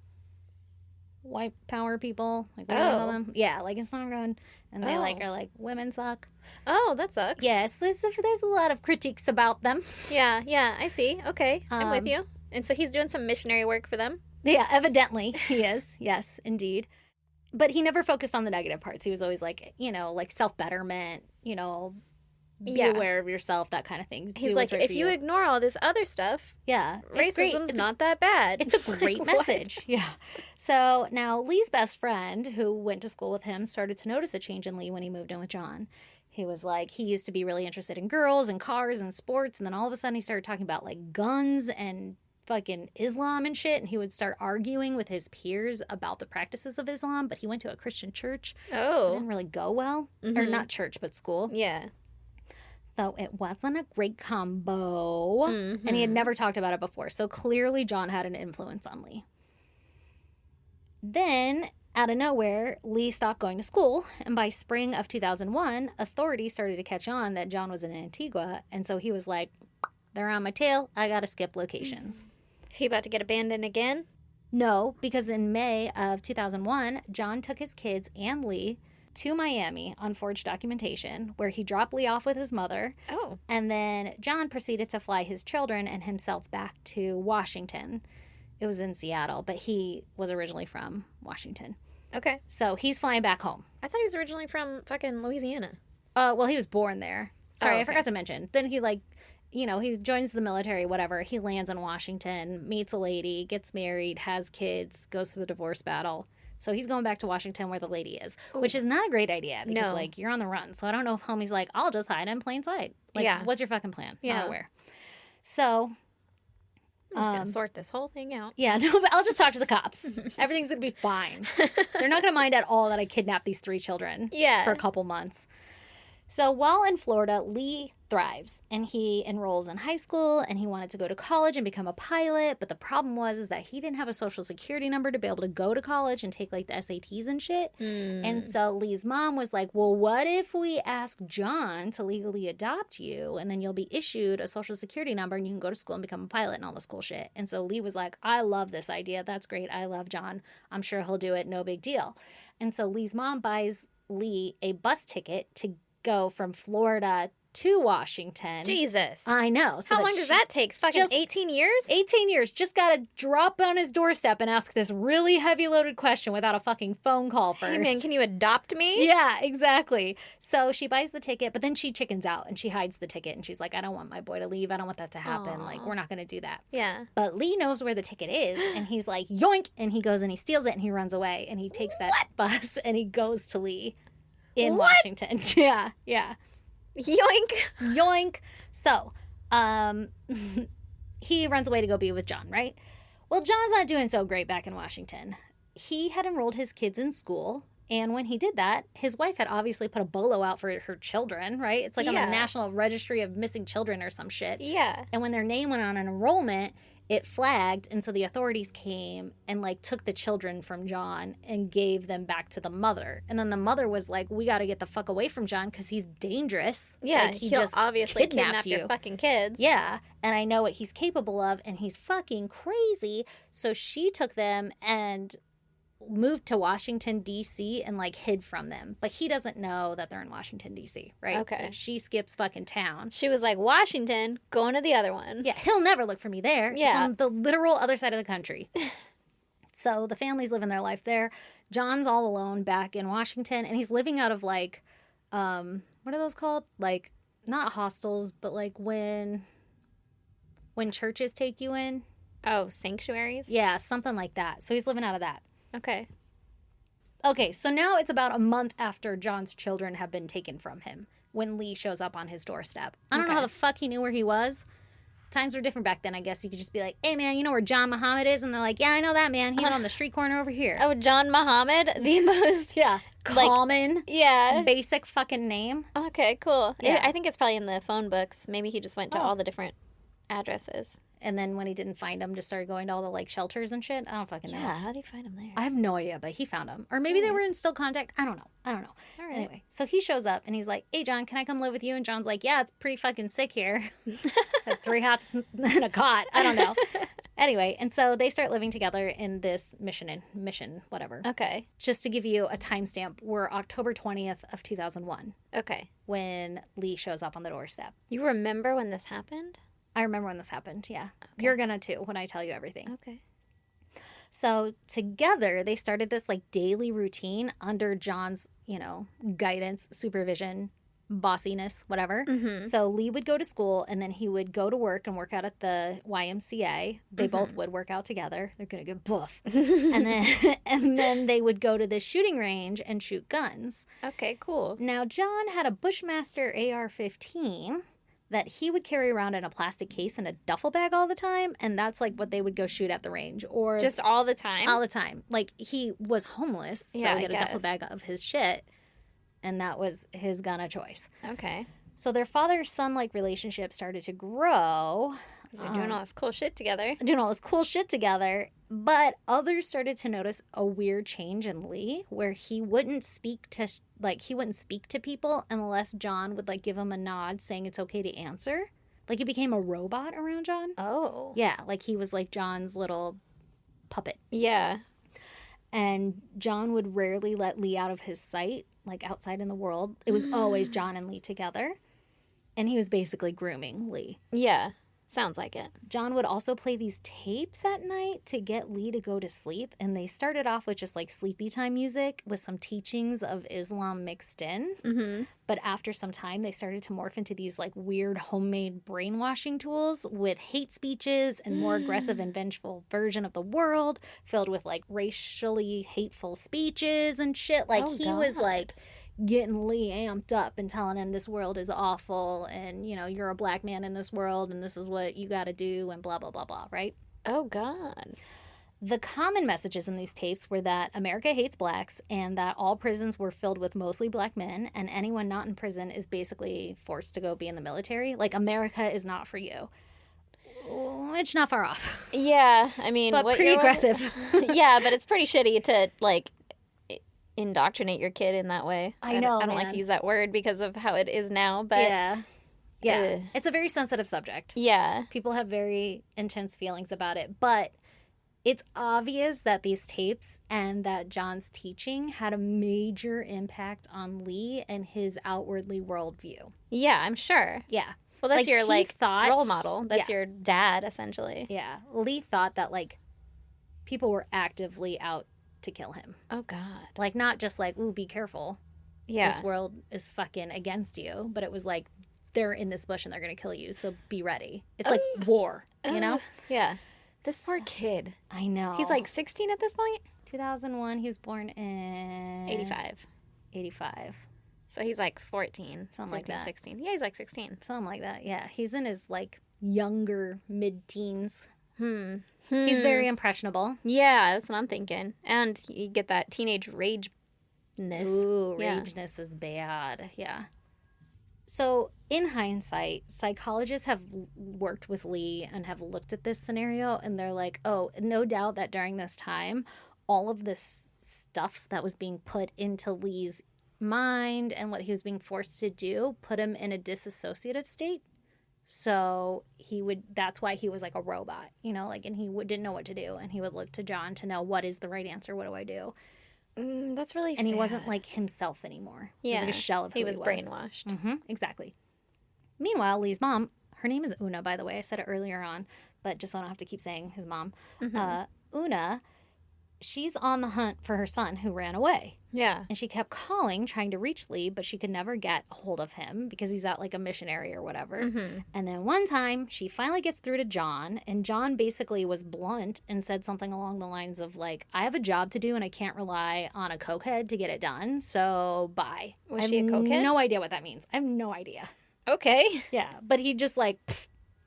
white power people, like what do you call Oh. them? Yeah, like it's not good, and they like Oh. are like women suck. Oh, that sucks. Yes, there's a lot of critiques about them. Yeah, I see. Okay, I'm with Um, you. And so he's doing some missionary work for them? Yeah, evidently he is. Yes, indeed. But he never focused on the negative parts. He was always like, like self-betterment, be Yeah. aware of yourself, that kind of thing. He's Do like, what's right if for you ignore all this other stuff, yeah, it's great. racism's not that bad. It's a great What? message. Yeah. So now Lee's best friend, who went to school with him, started to notice a change in Lee when he moved in with John. He was like, he used to be really interested in girls and cars and sports. And then all of a sudden he started talking about like guns and fucking Islam and shit. And he would start arguing with his peers about the practices of Islam. But he went to a Christian church. So it Oh. didn't really go well. Or Mhm. not church, but school. Yeah. So it wasn't a great combo. Mhm. And he had never talked about it before. So clearly John had an influence on Lee. Then, out of nowhere, Lee stopped going to school. And by spring of 2001, authorities started to catch on that John was in Antigua. And so he was like, they're on my tail. I got to skip locations. He about to get abandoned again? No, because in May of 2001, John took his kids and Lee to Miami on forged documentation, where he dropped Lee off with his mother. Oh. And then John proceeded to fly his children and himself back to Washington. It was in Seattle, but he was originally from Washington. Okay. So he's flying back home. I thought he was originally from fucking Louisiana. Well, he was born there. Sorry, Oh, I okay. forgot to mention. Then he he joins the military, whatever. He lands in Washington, meets a lady, gets married, has kids, goes through the divorce battle. So he's going back to Washington where the lady is, which is not a great idea because, No. like, you're on the run. So I don't know if homie's like, I'll just hide in plain sight. Like, Yeah. what's your fucking plan? Yeah. Not aware. So, I'm just going to sort this whole thing out. yeah, no, but I'll just talk to the cops. Everything's going to be fine. They're not going to mind at all that I kidnapped these 3 children Yeah. for a couple months. So while in Florida, Lee thrives and he enrolls in high school and he wanted to go to college and become a pilot. But the problem was that he didn't have a social security number to be able to go to college and take like the SATs and shit. And so Lee's mom was like, well, what if we ask John to legally adopt you and then you'll be issued a social security number and you can go to school and become a pilot and all this cool shit. And so Lee was like, I love this idea. That's great. I love John. I'm sure he'll do it. No big deal. And so Lee's mom buys Lee a bus ticket to go from Florida to Washington. Jesus. I know. So how long does that take? Fucking 18 years? 18 years. Just got to drop on his doorstep and ask this really heavy loaded question without a fucking phone call first. Hey man, can you adopt me? Yeah, exactly. So she buys the ticket, but then she chickens out and she hides the ticket and she's like, I don't want my boy to leave. I don't want that to happen. Aww. Like, we're not going to do that. Yeah. But Lee knows where the ticket is and he's like, yoink. And he goes and he steals it and he runs away and he takes that bus and he goes to Lee in Washington. Yeah, yeah. Yoink. Yoink. So, he runs away to go be with John, right? Well, John's not doing so great back in Washington. He had enrolled his kids in school, and when he did that, his wife had obviously put a bolo out for her children, right? It's like on the National Registry of Missing Children or some shit. Yeah. And when their name went on an enrollment, it flagged, and so the authorities came and, like, took the children from John and gave them back to the mother. And then the mother was like, we got to get the fuck away from John because he's dangerous. Yeah, like, he'll just obviously kidnap you. your fucking kids. Yeah, and I know what he's capable of, and he's fucking crazy. So she took them and moved to Washington, D.C. and, like, hid from them. But he doesn't know that they're in Washington, D.C., right? Okay. Like, she skips fucking town. She was like, Washington, going to the other one. Yeah, he'll never look for me there. Yeah. It's on the literal other side of the country. So the family's living their life there. John's all alone back in Washington, and he's living out of, like, what are those called? Like, not hostels, but, like, when churches take you in. Oh, sanctuaries? Yeah, something like that. So he's living out of that. Okay. Okay, so now it's about a month after John's children have been taken from him when Lee shows up on his doorstep. I don't know how the fuck he knew where he was. Times were different back then, I guess. You could just be like, hey, man, you know where John Muhammad is? And they're like, yeah, I know that, man. He's on the street corner over here. Oh, John Muhammad? The most... common, yeah, basic fucking name. Okay, cool. Yeah. I think it's probably in the phone books. Maybe he just went to all the different addresses. And then when he didn't find him, just started going to all the, like, shelters and shit. I don't fucking know. Yeah, how did he find him there? I have no idea, but he found him. Or maybe they were in still contact. I don't know. All right. Anyway, so he shows up and he's like, hey, John, can I come live with you? And John's like, yeah, it's pretty fucking sick here. 3 hots and a cot. I don't know. Anyway, and so they start living together in this mission, whatever. Okay. Just to give you a timestamp, we're October 20th of 2001 Okay. when Lee shows up on the doorstep. You remember when this happened? I remember when this happened, yeah. Okay. You're gonna too when I tell you everything. Okay. So together they started this like daily routine under John's, guidance, supervision, bossiness, whatever. Mm-hmm. So Lee would go to school and then he would go to work and work out at the YMCA. They both would work out together. They're gonna get buff. and then they would go to the shooting range and shoot guns. Okay, cool. Now John had a Bushmaster AR-15 that he would carry around in a plastic case in a duffel bag all the time, and that's like what they would go shoot at the range. Or just all the time? All the time. Like, he was homeless, so he had a duffel bag of his shit, and that was his gun of choice. Okay. So their father-son like relationship started to grow. They're doing all this cool shit together. But others started to notice a weird change in Lee where he wouldn't speak to people unless John would like give him a nod saying it's okay to answer. Like, he became a robot around John. Oh. Yeah, like he was like John's little puppet. Yeah. And John would rarely let Lee out of his sight, like outside in the world. It was always John and Lee together. And he was basically grooming Lee. Yeah. Sounds like it. John would also play these tapes at night to get Lee to go to sleep. And they started off with just like sleepy time music with some teachings of Islam mixed in. Mm-hmm. But after some time, they started to morph into these like weird homemade brainwashing tools with hate speeches and more aggressive and vengeful version of the world filled with like racially hateful speeches and shit. Like was like getting Lee amped up and telling him this world is awful and, you're a black man in this world and this is what you got to do and blah, blah, blah, blah, right? Oh, God. The common messages in these tapes were that America hates blacks and that all prisons were filled with mostly black men, and anyone not in prison is basically forced to go be in the military. Like, America is not for you. Which, not far off. Yeah, I mean... But pretty aggressive. Yeah, but it's pretty shitty to, like, indoctrinate your kid in that way. I know, I don't like to use that word because of how it is now, but... Yeah. It's a very sensitive subject. Yeah. People have very intense feelings about it, but it's obvious that these tapes and that John's teaching had a major impact on Lee and his outwardly worldview. Yeah, I'm sure. Yeah. Well, that's your, like, role model. model. That's your dad, essentially. Yeah. Lee thought that, like, people were actively out to kill him. Oh, God. Like, not just like, ooh, be careful. Yeah. This world is fucking against you. But it was like, they're in this bush and they're going to kill you, so be ready. It's like war, you know? Yeah. This poor kid. I know. He's like 16 at this point? 2001. He was born in... 85. So he's like 14. Something like that. 16. Yeah, he's like 16. Something like that, yeah. He's in his, like, younger mid-teens. He's very impressionable. Yeah, that's what I'm thinking. And you get that teenage rageness. Ooh, rageness is bad, yeah. So, in hindsight, psychologists have worked with Lee and have looked at this scenario, and they're like, oh, no doubt that during this time, all of this stuff that was being put into Lee's mind and what he was being forced to do put him in a disassociative state. So that's why he was like a robot, you know, like, and he didn't know what to do, and he would look to John to know what is the right answer, what do I do? That's really sad. And he wasn't like himself anymore. Yeah. He was like a shell of who he was. Brainwashed. Mm-hmm, exactly. Meanwhile, Lee's mom, her name is Una, by the way. I said it earlier on, but just so I don't have to keep saying his mom. Una, she's on the hunt for her son who ran away. Yeah. And she kept calling, trying to reach Lee, but she could never get a hold of him because he's at like a missionary or whatever. And then one time, she finally gets through to John, and John basically was blunt and said something along the lines of like, I have a job to do and I can't rely on a cokehead to get it done, so bye. Was she a cokehead? I have no idea what that means. I have no idea. Okay. Yeah, but he just like,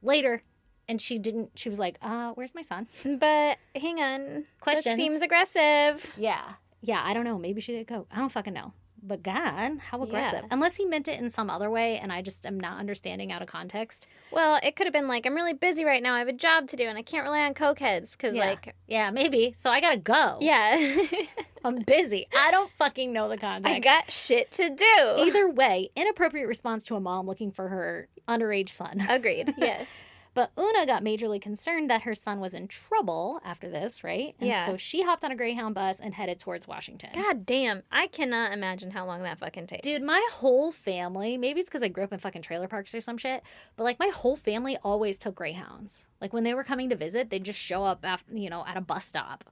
later. And she was like, where's my son? But hang on. Questions. That seems aggressive. Yeah, I don't know. Maybe she did coke. I don't fucking know. But God, how aggressive. Yeah. Unless he meant it in some other way and I just am not understanding out of context. Well, it could have been like, I'm really busy right now. I have a job to do and I can't rely on cokeheads because Yeah, maybe. So I gotta go. Yeah. I'm busy. I don't fucking know the context. I got shit to do. Either way, inappropriate response to a mom looking for her underage son. Agreed. Yes. But Una got majorly concerned that her son was in trouble after this, right? And so she hopped on a Greyhound bus and headed towards Washington. God damn. I cannot imagine how long that fucking takes. Dude, my whole family, maybe it's because I grew up in fucking trailer parks or some shit, but like my whole family always took Greyhounds. Like when they were coming to visit, they'd just show up after, you know, at a bus stop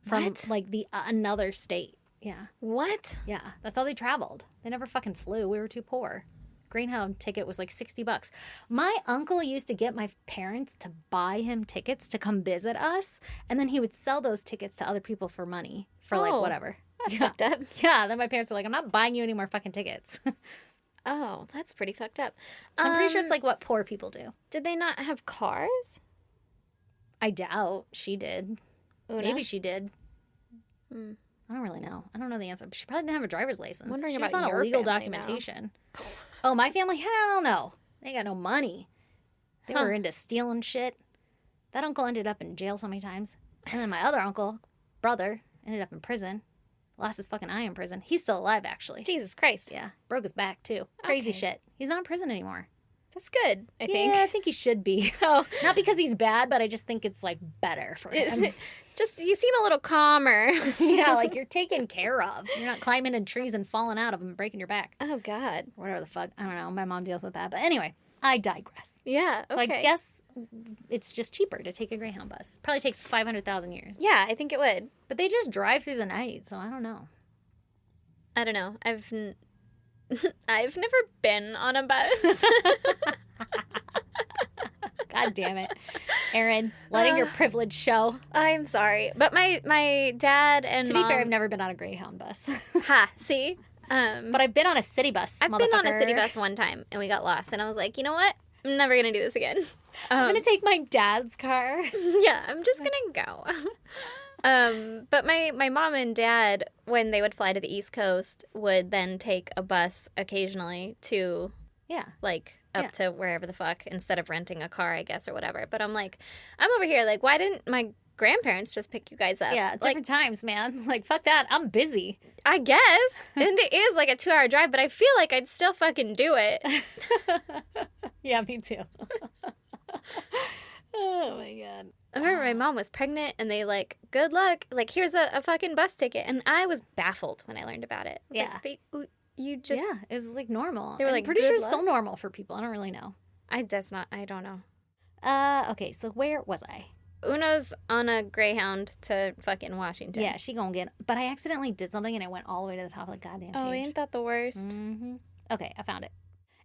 from like the another state. Yeah. What? Yeah. That's how they traveled. They never fucking flew. We were too poor. Greyhound ticket was like $60. My uncle used to get my parents to buy him tickets to come visit us, and then he would sell those tickets to other people for money for like whatever. That's fucked up. Yeah, then my parents were like, I'm not buying you any more fucking tickets. Oh, that's pretty fucked up. So I'm pretty sure it's like what poor people do. Did they not have cars? I doubt she did. Una? Maybe she did. I don't really know. I don't know the answer. She probably didn't have a driver's license. Wondering she about was on your illegal family documentation. Oh, my family? Hell no. They got no money. They were into stealing shit. That uncle ended up in jail so many times. And then my other uncle, brother, ended up in prison. Lost his fucking eye in prison. He's still alive, actually. Jesus Christ. Yeah. Broke his back, too. Crazy shit. He's not in prison anymore. That's good, I think. Yeah, I think he should be. Oh. Not because he's bad, but I just think it's, like, better for him. Just, you seem a little calmer. Yeah, like you're taken care of. You're not climbing in trees and falling out of them and breaking your back. Oh, God. Whatever the fuck. I don't know. My mom deals with that. But anyway, I digress. Yeah, okay. So I guess it's just cheaper to take a Greyhound bus. Probably takes 500,000 years. Yeah, I think it would. But they just drive through the night, so I don't know. I don't know. I've never been on a bus. God damn it. Erin, letting your privilege show. I'm sorry. But my dad and To be fair, I've never been on a Greyhound bus. Ha, see? But I've been on a city bus, I've been on a city bus one time, and we got lost. And I was like, you know what? I'm never going to do this again. I'm going to take my dad's car. Yeah, I'm just going to go. But my mom and dad, when they would fly to the East Coast, would then take a bus occasionally to, Yeah. like, up Yeah. to wherever the fuck, instead of renting a car, I guess, or whatever. But I'm like, I'm over here, like, why didn't my grandparents just pick you guys up? Yeah, like, different times, man. Like, fuck that. I'm busy. I guess. And it is like a 2-hour drive, but I feel like I'd still fucking do it. Yeah, me too. Oh, my God. I remember my mom was pregnant and they like, good luck. Like, here's a fucking bus ticket. And I was baffled when I learned about it. I was Yeah. like, you just. Yeah, it was like normal. They were I'm like, pretty "Good sure it's luck?" still normal for people. I don't really know. I don't know. Okay, so where was I? Una's on a Greyhound to fucking Washington. Yeah, she gonna get. But I accidentally did something and it went all the way to the top of the goddamn page. Oh, ain't that the worst? Mm-hmm. Okay, I found it.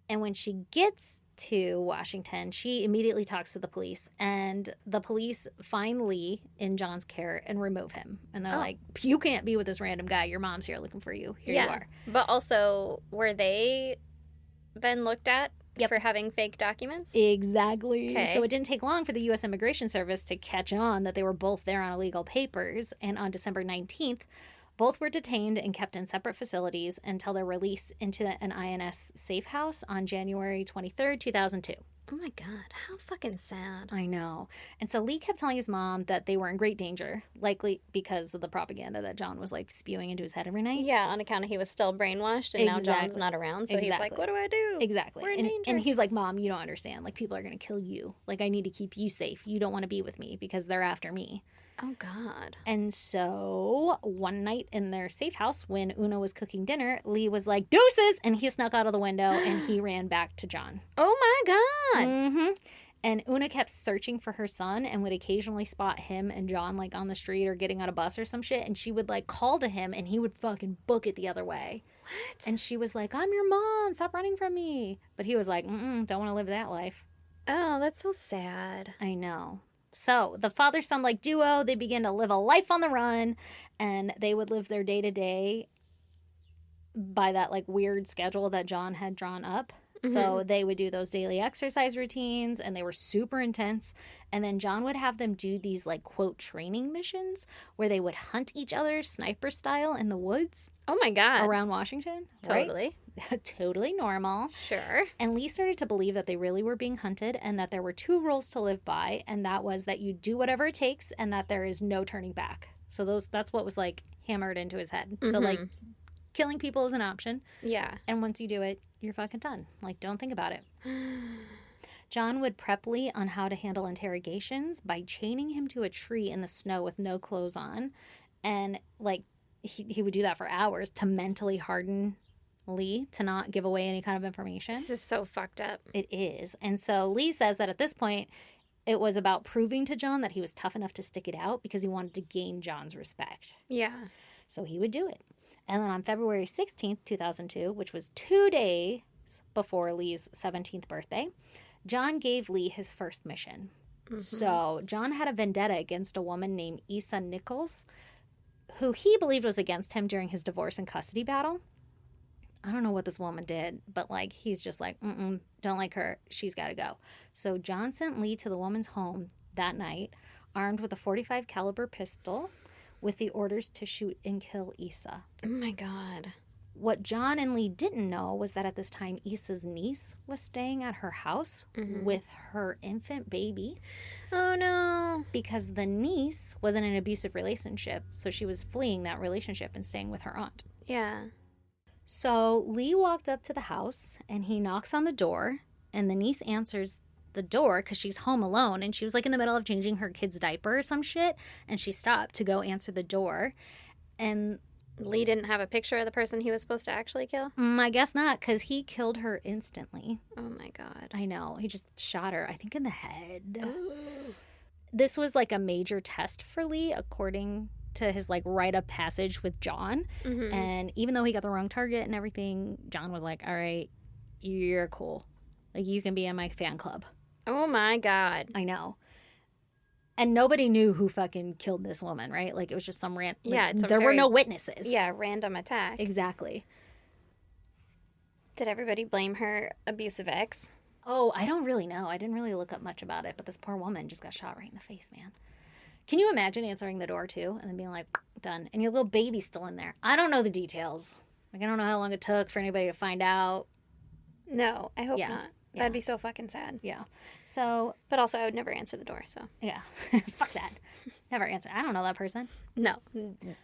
And when she gets to Washington, she immediately talks to the police, and the police find Lee in John's care and remove him. And they're like, "You can't be with this random guy. Your mom's here looking for you. Here you are." But also, were they then looked at Yep. for having fake documents? Exactly. Okay. So it didn't take long for the U.S. Immigration Service to catch on that they were both there on illegal papers. And on December 19th, both were detained and kept in separate facilities until their release into an INS safe house on January 23rd, 2002. Oh my God, how fucking sad. I know. And so Lee kept telling his mom that they were in great danger, likely because of the propaganda that John was like spewing into his head every night. Yeah, on account of he was still brainwashed and now John's Exactly. not around. So he's like, Exactly. what do I do? Exactly. We're in danger. And he's like, Mom, you don't understand. Like, people are going to kill you. Like, I need to keep you safe. You don't want to be with me because they're after me. Oh, God. And so one night in their safe house, when Una was cooking dinner, Lee was like, deuces! And he snuck out of the window and he ran back to John. Oh, my God. Mm-hmm. And Una kept searching for her son and would occasionally spot him and John like on the street or getting on a bus or some shit. And she would like call to him and he would fucking book it the other way. What? And she was like, I'm your mom. Stop running from me. But he was like, don't want to live that life. Oh, that's so sad. I know. So the father-son like duo, they began to live a life on the run, and they would live their day-to-day by that like weird schedule that John had drawn up. So they would do those daily exercise routines, and they were super intense. And then John would have them do these like quote training missions where they would hunt each other sniper style in the woods Oh, my God. around Washington. Right? Totally. Totally normal. Sure. And Lee started to believe that they really were being hunted and that there were two rules to live by, and that was that you do whatever it takes and that there is no turning back. So that's what was like hammered into his head. So like killing people is an option, Yeah. and once you do it, you're fucking done. Like, don't think about it. John would prep Lee on how to handle interrogations by chaining him to a tree in the snow with no clothes on, and like he would do that for hours to mentally harden Lee to not give away any kind of information. This is so fucked up. It is. And so Lee says that at this point, it was about proving to John that he was tough enough to stick it out because he wanted to gain John's respect. Yeah. So he would do it. And then on February 16th, 2002, which was 2 days before Lee's 17th birthday, John gave Lee his first mission. So John had a vendetta against a woman named Issa Nichols, who he believed was against him during his divorce and custody battle. I don't know what this woman did, but like he's just like, don't like her. She's got to go. So John sent Lee to the woman's home that night, armed with a .45 caliber pistol, with the orders to shoot and kill Issa. Oh, my God. What John and Lee didn't know was that at this time, Issa's niece was staying at her house with her infant baby Oh, no. because the niece was in an abusive relationship. So she was fleeing that relationship and staying with her aunt. Yeah. So Lee walked up to the house and he knocks on the door, and the niece answers the door because she's home alone, and she was like in the middle of changing her kid's diaper or some shit, and she stopped to go answer the door. And Lee didn't have a picture of the person he was supposed to actually kill? I guess not, because he killed her instantly. Oh, my God. I know. He just shot her, I think, in the head. This was like a major test for Lee, according to his like rite of passage with John. And even though he got the wrong target and everything, John was like, all right, you're cool. Like, you can be in my fan club. Oh, my God. I know. And nobody knew who fucking killed this woman, right? Like, it was just some Yeah, it's a there were very- no witnesses. Yeah, random attack. Exactly. Did everybody blame her abusive ex? Oh, I don't really know. I didn't really look up much about it, but this poor woman just got shot right in the face, man. Can you imagine answering the door, too, and then being like, done, and your little baby's still in there? I don't know the details. Like, I don't know how long it took for anybody to find out. No, I hope Yeah. not. Yeah. That'd be so fucking sad. Yeah. So, But also, I would never answer the door, so. yeah. Fuck that. Never answer. I don't know that person. No.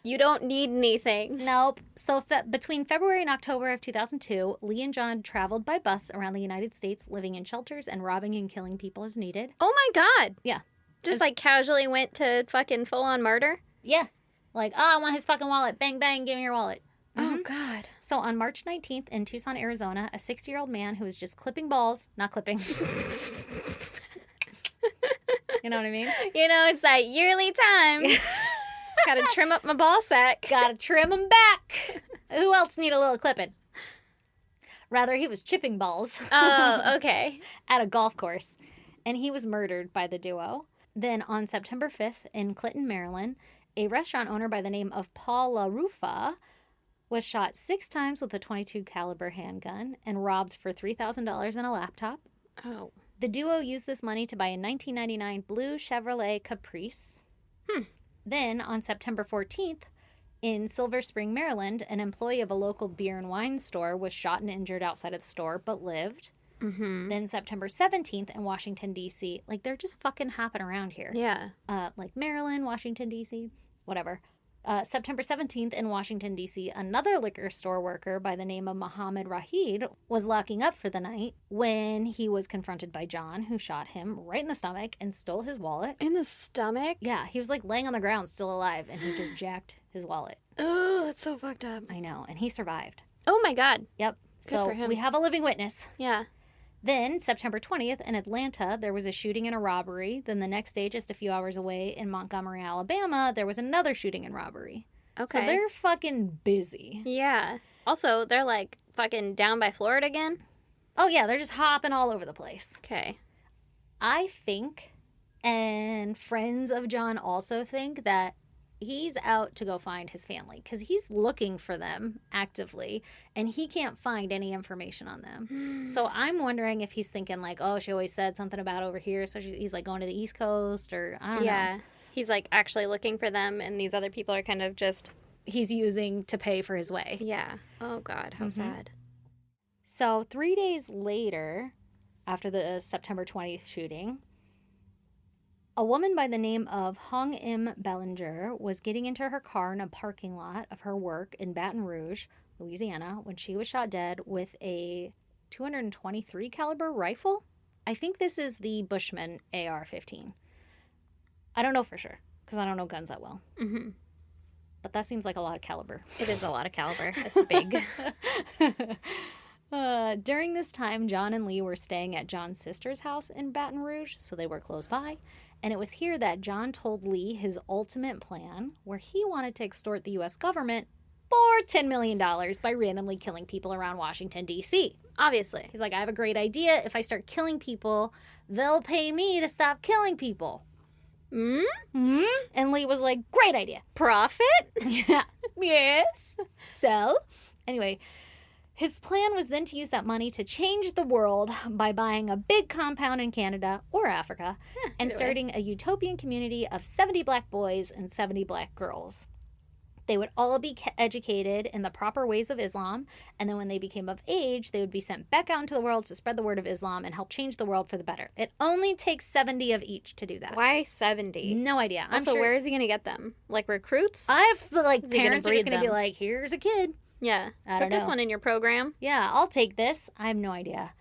You don't need anything. Nope. So between February and October of 2002, Lee and John traveled by bus around the United States, living in shelters and robbing and killing people as needed. Oh my god. Yeah. Just like casually went to fucking full-on murder? Yeah. Like, oh, I want his fucking wallet. Bang, bang, give me your wallet. Oh, God. So on March 19th in Tucson, Arizona, a 60-year-old man who was just clipping balls, not clipping. You know what I mean? You know, it's that yearly time. Gotta trim up my ball sack. Gotta trim them back. Who else need a little clipping? Rather, he was chipping balls. Oh, okay. At a golf course. And he was murdered by the duo. Then on September 5th in Clinton, Maryland, a restaurant owner by the name of Paul LaRufa was shot 6 times with a .22 caliber handgun and robbed for $3,000 and a laptop. Oh. The duo used this money to buy a 1999 blue Chevrolet Caprice. Then, on September 14th, in Silver Spring, Maryland, an employee of a local beer and wine store was shot and injured outside of the store, but lived. Mm-hmm. Then September 17th in Washington, D.C. Like, they're just fucking hopping around here. Yeah. Like Maryland, Washington, D.C., whatever. September 17th in Washington, D.C., another liquor store worker by the name of Mohammed Rahid was locking up for the night when he was confronted by John, who shot him right in the stomach and stole his wallet. In the stomach? Yeah, he was like laying on the ground, still alive, and he just jacked his wallet. Oh, that's so fucked up. I know, and he survived. Oh my god. Yep. So for him. we have a living witness. Yeah. Then, September 20th, in Atlanta, there was a shooting and a robbery. Then the next day, just a few hours away in Montgomery, Alabama, there was another shooting and robbery. Okay. So they're fucking busy. Yeah. Also, they're like fucking down by Florida again. Oh, yeah, they're just hopping all over the place. Okay. I think, and friends of John also think, that he's out to go find his family because he's looking for them actively and he can't find any information on them. So I'm wondering if he's thinking like, oh, she always said something about over here, so he's like going to the East Coast, or I don't know. Yeah. He's like actually looking for them, and these other people are kind of just. He's using to pay for his way. Yeah. Oh god, how sad. So 3 days later, after the September 20th shooting, a woman by the name of Hong Im Bellinger was getting into her car in a parking lot of her work in Baton Rouge, Louisiana, when she was shot dead with a .223 caliber rifle. I think this is the Bushman AR-15. I don't know for sure because I don't know guns that well. Mm-hmm. But that seems like a lot of caliber. It is a lot of caliber. It's big. During this time, John and Lee were staying at John's sister's house in Baton Rouge, so they were close by. And it was here that John told Lee his ultimate plan, where he wanted to extort the U.S. government for $10 million by randomly killing people around Washington, D.C. Obviously. He's like, I have a great idea. If I start killing people, they'll pay me to stop killing people. Mm-hmm. And Lee was like, great idea. Profit? Yeah. Yes. So, anyway, his plan was then to use that money to change the world by buying a big compound in Canada or Africa and starting a utopian community of 70 black boys and 70 black girls. They would all be educated in the proper ways of Islam, and then when they became of age, they would be sent back out into the world to spread the word of Islam and help change the world for the better. It only takes 70 of each to do that. Why 70? No idea. Also, where is he going to get them? Like recruits? I feel like Is he gonna parents are just breed going to be them? like, here's a kid. Yeah. I don't Put this know. one in your program. Yeah, I'll take this. I have no idea.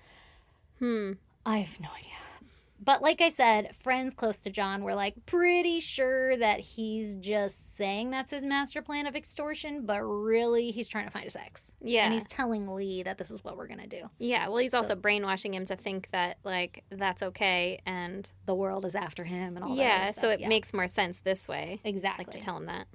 I have no idea. But like I said, friends close to John were like pretty sure that he's just saying that's his master plan of extortion, but really he's trying to find his ex. Yeah. And he's telling Lee that this is what we're going to do. Yeah, well, he's also brainwashing him to think that, like, that's okay, and... The world is after him and all that Yeah, other so stuff. it makes more sense this way. Exactly. Like, to tell him that.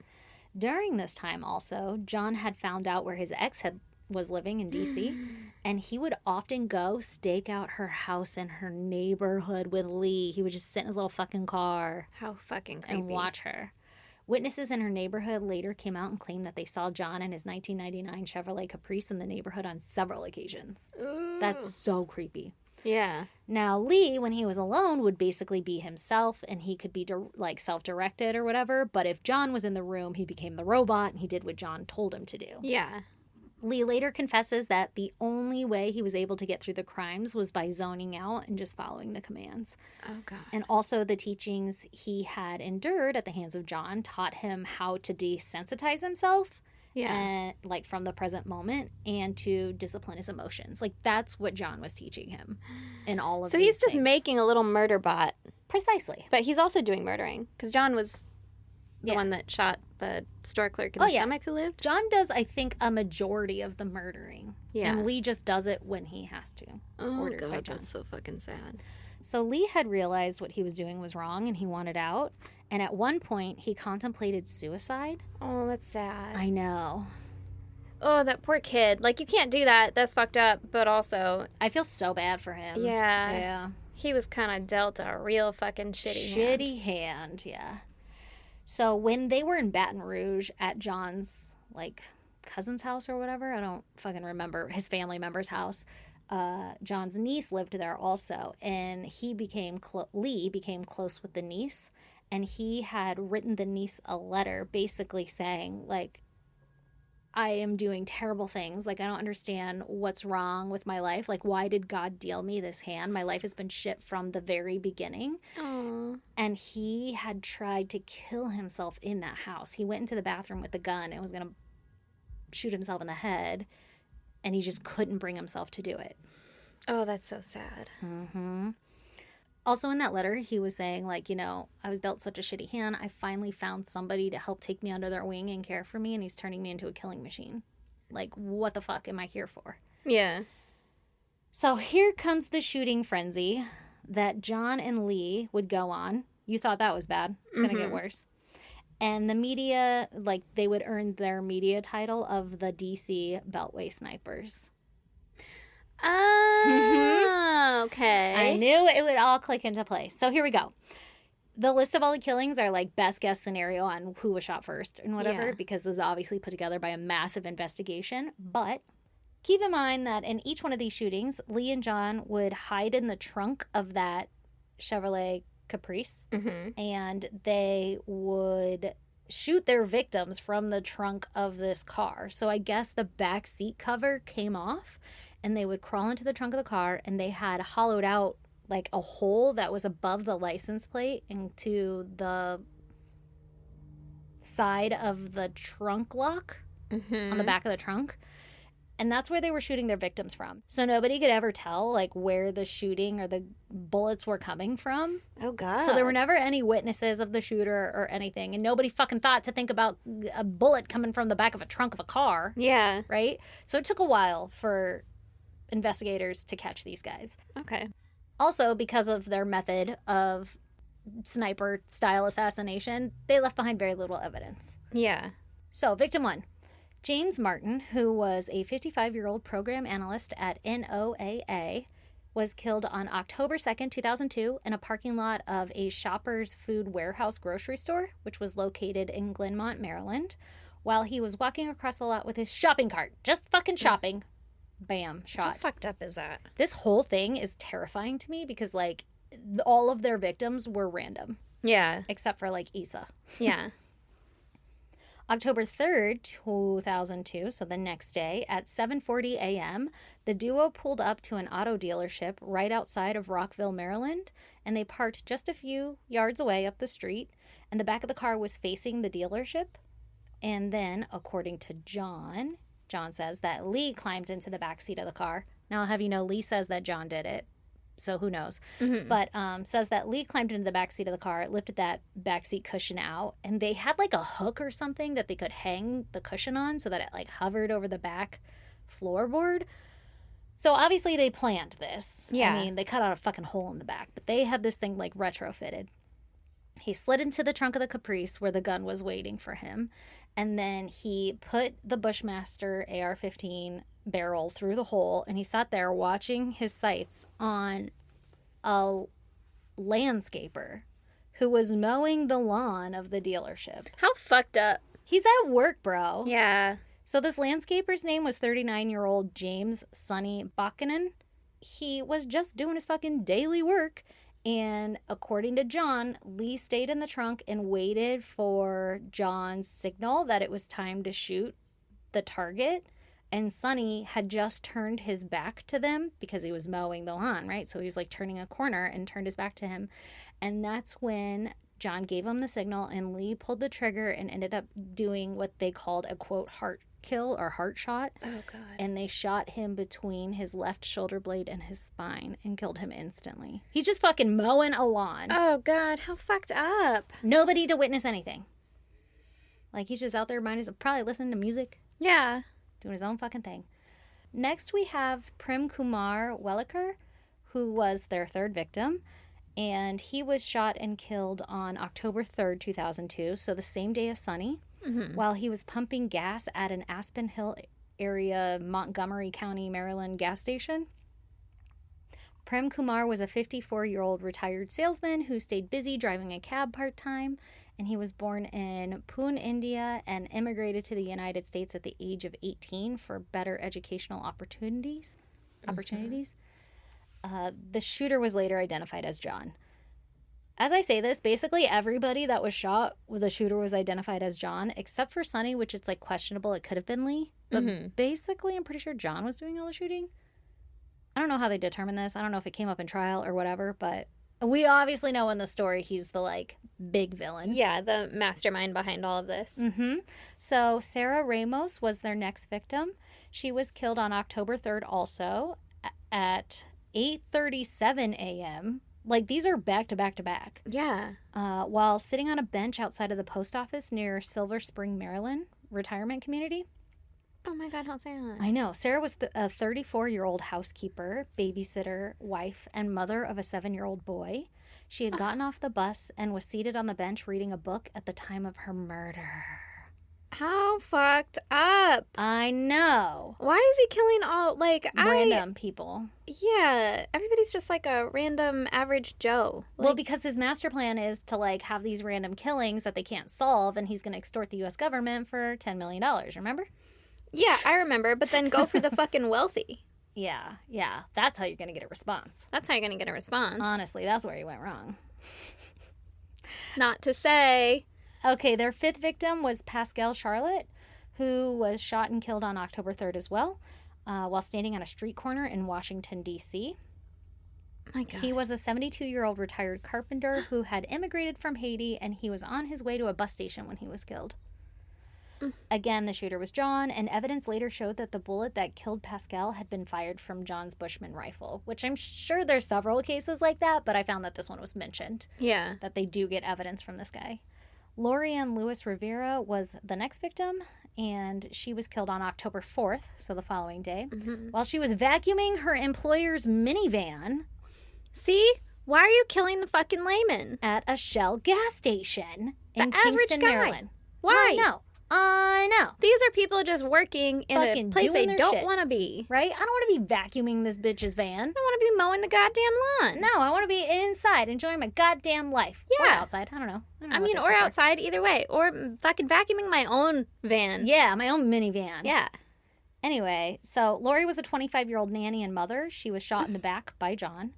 During this time also, John had found out where his ex was living in D.C., and he would often go stake out her house in her neighborhood with Lee. He would just sit in his little fucking car How fucking creepy. and watch her. Witnesses in her neighborhood later came out and claimed that they saw John in his 1999 Chevrolet Caprice in the neighborhood on several occasions. That's so creepy. Yeah. Now, Lee, when he was alone, would basically be himself, and he could be self-directed or whatever. But if John was in the room, he became the robot, and he did what John told him to do. Yeah. Lee later confesses that the only way he was able to get through the crimes was by zoning out and just following the commands. Oh, God. And also the teachings he had endured at the hands of John taught him how to desensitize himself. Yeah. And, like, from the present moment, and to discipline his emotions. Like, that's what John was teaching him in all of So these he's just things. making a little murder bot. Precisely. But he's also doing murdering. Because John was the one that shot the store clerk in the stomach who lived. John does, I think, a majority of the murdering. Yeah. And Lee just does it when he has to. Oh, ordered God, by John. that's so fucking sad. So Lee had realized what he was doing was wrong, and he wanted out. And at one point, he contemplated suicide. Oh, that's sad. I know. Oh, that poor kid. Like, you can't do that. That's fucked up. But also, I feel so bad for him. yeah. Yeah. He was kind of dealt a real fucking shitty hand, yeah. So when they were in Baton Rouge at John's, like, cousin's house or whatever, I don't fucking remember, his family member's house, John's niece lived there also, and Lee became close with the niece, and he had written the niece a letter basically saying, like, I am doing terrible things. Like, I don't understand what's wrong with my life. Like, why did God deal me this hand? My life has been shit from the very beginning. Aww. And he had tried to kill himself in that house. He went into the bathroom with a gun and was going to shoot himself in the head. And he just couldn't bring himself to do it. Oh, that's so sad. Mm-hmm. Also in that letter, he was saying, like, you know, I was dealt such a shitty hand. I finally found somebody to help take me under their wing and care for me, and he's turning me into a killing machine. Like, what the fuck am I here for? Yeah. So here comes the shooting frenzy that John and Lee would go on. You thought that was bad. It's going to get worse. And the media, like, they would earn their media title of the DC Beltway Snipers. Oh, okay. I knew it would all click into place. So here we go. The list of all the killings are like best guess scenario on who was shot first and whatever, because this is obviously put together by a massive investigation. But keep in mind that in each one of these shootings, Lee and John would hide in the trunk of that Chevrolet Caprice, and they would shoot their victims from the trunk of this car. So I guess the back seat cover came off, and they would crawl into the trunk of the car, and they had hollowed out like a hole that was above the license plate into the side of the trunk lock on the back of the trunk. And that's where they were shooting their victims from. So nobody could ever tell, like, where the shooting or the bullets were coming from. Oh, God. So there were never any witnesses of the shooter or anything. And nobody fucking thought to think about a bullet coming from the back of a trunk of a car. Yeah. Right? So it took a while for investigators to catch these guys. Okay. Also, because of their method of sniper-style assassination, they left behind very little evidence. Yeah. So, victim one. James Martin, who was a 55-year-old program analyst at NOAA, was killed on October 2nd, 2002, in a parking lot of a Shoppers Food Warehouse grocery store, which was located in Glenmont, Maryland, while he was walking across the lot with his shopping cart. Just fucking shopping. Bam, shot. How fucked up is that? This whole thing is terrifying to me because, like, all of their victims were random. Yeah. Except for, like, Issa. Yeah. October 3rd, 2002, so the next day, at 7:40 a.m., the duo pulled up to an auto dealership right outside of Rockville, Maryland, and they parked just a few yards away up the street, and the back of the car was facing the dealership. And then, according to John says that Lee climbed into the back seat of the car. Now, I'll have you know, Lee says that John did it, so who knows? But says that Lee climbed into the back seat of the car, lifted that back seat cushion out, and they had like a hook or something that they could hang the cushion on so that it like hovered over the back floorboard. So obviously they planned this. Yeah. I mean, they cut out a fucking hole in the back, but they had this thing like retrofitted. He slid into the trunk of the Caprice where the gun was waiting for him, and then he put the Bushmaster AR-15 barrel through the hole, and he sat there watching his sights on a landscaper who was mowing the lawn of the dealership. How fucked up. He's at work, bro. Yeah. So this landscaper's name was 39-year-old James Sonny Bakkanen, he was just doing his fucking daily work. And according to John, Lee stayed in the trunk and waited for John's signal that it was time to shoot the target. And Sonny had just turned his back to them because he was mowing the lawn, right? So he was like turning a corner and turned his back to him. And that's when John gave him the signal and Lee pulled the trigger and ended up doing what they called a, quote, heart kill or heart shot. Oh, God. And they shot him between his left shoulder blade and his spine and killed him instantly. He's just fucking mowing a lawn. Oh, God. How fucked up. Nobody to witness anything. Like, he's just out there minding, probably listening to music. Yeah. Doing his own fucking thing. Next, we have Prem Kumar Wellikar, who was their third victim. And he was shot and killed on October 3rd, 2002, so the same day as Sonny, while he was pumping gas at an Aspen Hill area, Montgomery County, Maryland gas station. Prem Kumar was a 54-year-old retired salesman who stayed busy driving a cab part-time, and he was born in Pune, India, and immigrated to the United States at the age of 18 for better educational opportunities. The shooter was later identified as John. As I say this, basically everybody that was shot with the shooter was identified as John, except for Sonny, which it's like questionable. It could have been Lee. But basically, I'm pretty sure John was doing all the shooting. I don't know how they determined this. I don't know if it came up in trial or whatever, but we obviously know in the story he's the, like, big villain. Yeah, the mastermind behind all of this. So Sarah Ramos was their next victim. She was killed on October 3rd also at 8:37 a.m. Like, these are back to back to back. Yeah. While sitting on a bench outside of the post office near Silver Spring, Maryland retirement community. Oh my God, how sad. I know. Sarah was a 34-year-old housekeeper, babysitter, wife, and mother of a 7-year-old boy. She had gotten off the bus and was seated on the bench reading a book at the time of her murder. How fucked up. I know. Why is he killing all, like, Random people. Yeah, everybody's just like a random average Joe. Like, Well, because his master plan is to, like, have these random killings that they can't solve, and he's going to extort the U.S. government for $10 million, remember? yeah, I remember, but then go for the fucking wealthy. Yeah. That's how you're going to get a response. That's how you're going to get a response. Honestly, that's where he went wrong. Not to say. Okay, their fifth victim was Pascal Charlotte, who was shot and killed on October 3rd as well, while standing on a street corner in Washington, D.C. My God. He was a 72-year-old retired carpenter who had immigrated from Haiti, and he was on his way to a bus station when he was killed. Again, the shooter was John, and evidence later showed that the bullet that killed Pascal had been fired from John's Bushman rifle, which I'm sure there's several cases like that, but I found that this one was mentioned, Yeah. that they do get evidence from this guy. Lori Ann Lewis Rivera was the next victim, and she was killed on October 4th, so the following day, while she was vacuuming her employer's minivan See? Why are you killing the fucking layman? at a Shell gas station in The average Kingston, guy. Maryland. Why? I know. These are people just working in Fucking a place doing they their don't shit. want to be. Right? I don't want to be vacuuming this bitch's van. I don't want to be mowing the goddamn lawn. No, I want to be inside enjoying my goddamn life. Or Yeah. outside. I don't know. I mean, or outside, either way. Or fucking vacuuming my own van. Yeah, my own minivan. Yeah. Anyway, so Lori was a 25-year-old nanny and mother. She was shot in the back by John.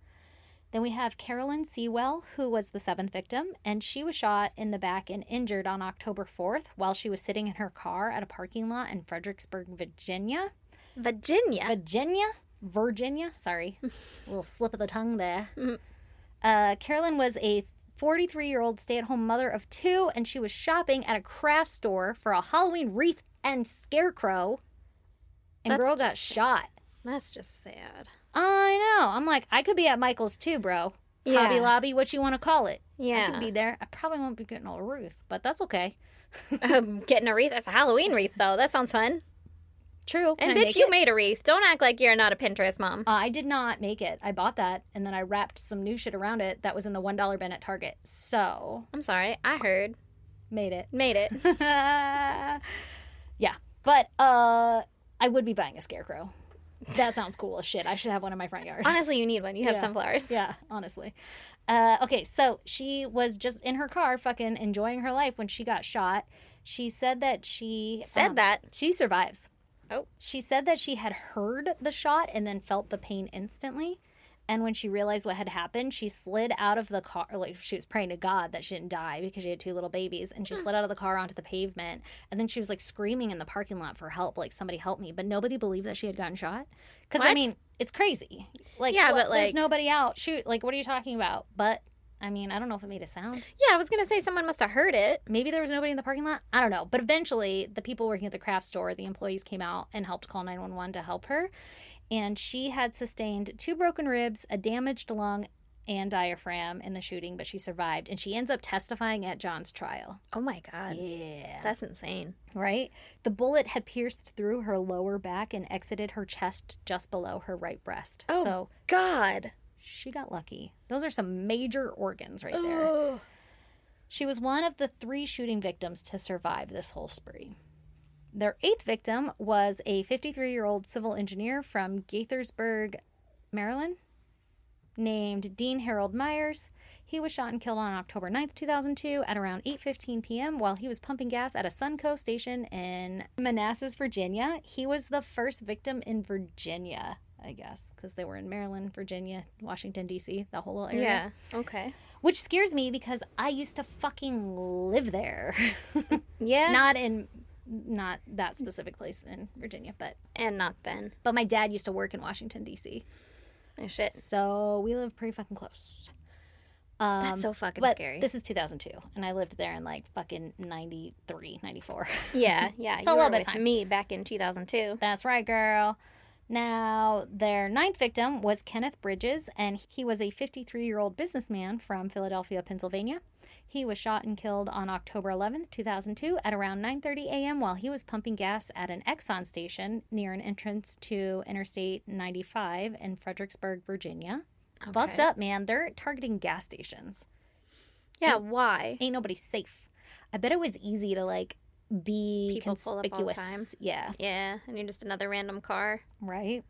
Then we have Carolyn Sewell, who was the seventh victim, and she was shot in the back and injured on October 4th while she was sitting in her car at a parking lot in Fredericksburg, Virginia. Virginia, sorry. A little slip of the tongue there. Carolyn was a 43-year-old stay-at-home mother of 2, and she was shopping at a craft store for a Halloween wreath and scarecrow, and That's girl got just- shot. That's just sad. I know. I'm like, I could be at Michael's too, bro. Yeah. Hobby Lobby, what you want to call it. I Yeah. could be there. I probably won't be getting a wreath, but that's okay. Getting a wreath. That's a Halloween wreath, though. That sounds fun. True. And Can I bitch, make you it? made a wreath. Don't act like you're not a Pinterest mom. I did not make it. I bought that, and then I wrapped some new shit around it that was in the $1 bin at Target. So, I'm sorry. I heard. made it. Made it. Yeah. But I would be buying a scarecrow. That sounds cool as shit. I should have one in my front yard. Honestly, you need one. You have Yeah. sunflowers. Yeah, honestly. Okay, so she was just in her car fucking enjoying her life when she got shot. She said that she... Said that. She survives. Oh. She said that she had heard the shot and then felt the pain instantly. And when she realized what had happened, she slid out of the car. Like, she was praying to God that she didn't die because she had 2 little babies. And she slid out of the car onto the pavement. And then she was, like, screaming in the parking lot for help. Like, somebody help me. But nobody believed that she had gotten shot. Because, I mean, it's crazy. Like, yeah, but, like, there's nobody out. Shoot, like, what are you talking about? But, I mean, I don't know if it made a sound. Yeah, I was going to say someone must have heard it. Maybe there was nobody in the parking lot. I don't know. But eventually, the people working at the craft store, the employees came out and helped call 911 to help her. And she had sustained 2 broken ribs, a damaged lung, and diaphragm in the shooting, but she survived. And she ends up testifying at John's trial. Oh, my God. Yeah. That's insane. Right? The bullet had pierced through her lower back and exited her chest just below her right breast. Oh, so God. She got lucky. Those are some major organs right there. Ugh. She was one of the 3 shooting victims to survive this whole spree. Their 8th victim was a 53-year-old civil engineer from Gaithersburg, Maryland, named Dean Harold Myers. He was shot and killed on October 9th, 2002 at around 8:15 p.m. while he was pumping gas at a Sunco station in Manassas, Virginia. He was the first victim in Virginia, I guess, because they were in Maryland, Virginia, Washington, D.C., the whole little area. Yeah, okay. Which scares me because I used to fucking live there. Yeah. Not that specific place in Virginia, but not then. But my dad used to work in Washington, D.C. Oh, shit. So we live pretty fucking close. That's so fucking but scary. This is 2002, and I lived there in like fucking 93, 94. Yeah. It's You a were little bit with of time. me back in 2002. That's right, girl. Now, their 9th victim was Kenneth Bridges, and he was a 53-year-old businessman from Philadelphia, Pennsylvania. He was shot and killed on October 11th, 2002 at around 9:30 a.m. while he was pumping gas at an Exxon station near an entrance to Interstate 95 in Fredericksburg, Virginia. Okay. Fucked up, man. They're targeting gas stations. Yeah, why? Ain't nobody safe. I bet it was easy to, like, be People pull up all the conspicuous. time. Yeah. Yeah, and you're just another random car. Right.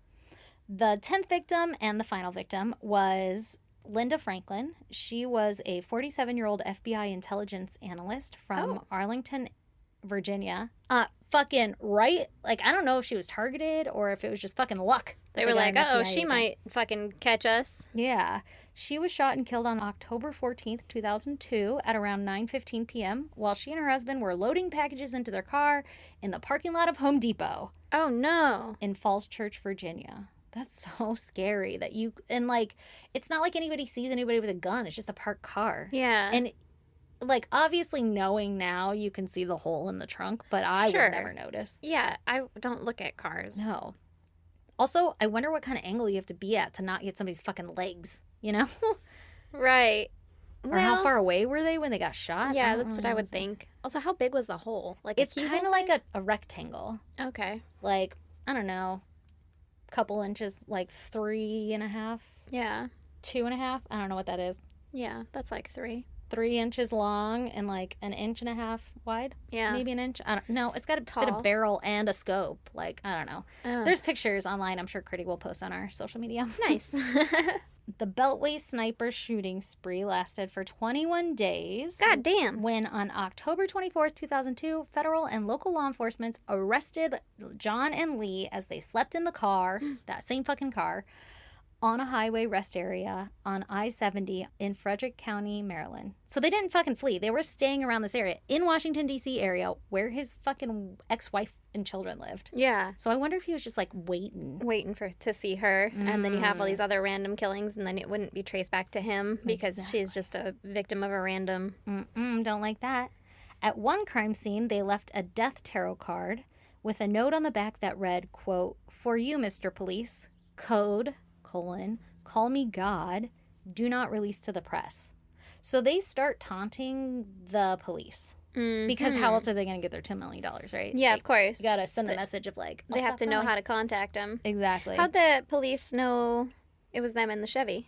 The 10th victim and the final victim was Linda Franklin. She was a 47-year-old FBI intelligence analyst from Arlington, Virginia. Fucking right. Like, I don't know if she was targeted or if it was just fucking luck. They were like, oh, she might fucking catch us. Yeah. She was shot and killed on October 14th, 2002 at around 9:15 p.m. while she and her husband were loading packages into their car in the parking lot of Home Depot. Oh, no. In Falls Church, Virginia. That's so scary that you... And, like, it's not like anybody sees anybody with a gun. It's just a parked car. Yeah. And, like, obviously knowing now you can see the hole in the trunk, but I Sure. would never notice. Yeah, I don't look at cars. No. Also, I wonder what kind of angle you have to be at to not get somebody's fucking legs, you know? Right. Or how far away were they when they got shot? Yeah, that's what I would think. Also, how big was the hole? Like, It's kind of like a rectangle. Okay. Like, I don't know, couple inches, like 3.5, Yeah. 2.5. I don't know what that is. Yeah, that's like 3. 3 inches long and like 1.5 inches wide. Yeah. Maybe an inch. I don't know. It's got to fit a Tall. barrel and a scope. Like, I don't know. Ugh. There's pictures online. I'm sure Critty will post on our social media. Nice. The Beltway sniper shooting spree lasted for 21 days. God damn. When on October 24th, 2002, federal and local law enforcement arrested John and Lee as they slept in the car, that same fucking car, on a highway rest area on I-70 in Frederick County, Maryland. So they didn't fucking flee. They were staying around this area in Washington, D.C. area where his fucking ex-wife and children lived. Yeah. So I wonder if he was just like waiting To see her. And then you have all these other random killings, and then it wouldn't be traced back to him because she's just a victim of a random. Don't like that. At one crime scene, they left a death tarot card with a note on the back that read, quote, "For you, Mr. Police, code, : call me God, do not release to the press." So they start taunting the police. Because how else are they going to get their $10 million, right? Yeah, Like, of course. You got to send the message of like, They have to know how to contact him. Exactly. How'd the police know it was them in the Chevy?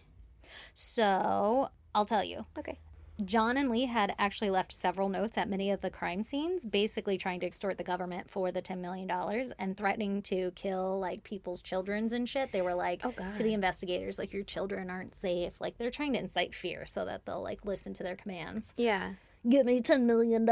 So I'll tell you. Okay. John and Lee had actually left several notes at many of the crime scenes, basically trying to extort the government for the $10 million and threatening to kill, like, people's children's and shit. They were like, Oh, God. to the investigators, like, your children aren't safe. Like, they're trying to incite fear so that they'll, like, listen to their commands. Yeah. Give me $10 million.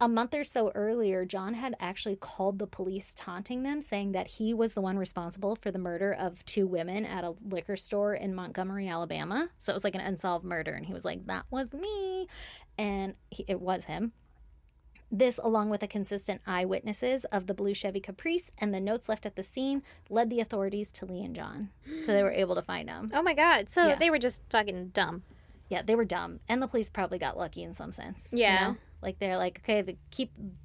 A month or so earlier, John had actually called the police, taunting them, saying that he was the one responsible for the murder of 2 women at a liquor store in Montgomery, Alabama. So it was like an unsolved murder. And he was like, that was me. And it was him. This, along with the consistent eyewitnesses of the blue Chevy Caprice and the notes left at the scene, led the authorities to Lee and John. So they were able to find him. Oh my God. So Yeah. they were just fucking dumb. Yeah, they were dumb. And the police probably got lucky in some sense. Yeah. You know? Like, they're like, okay,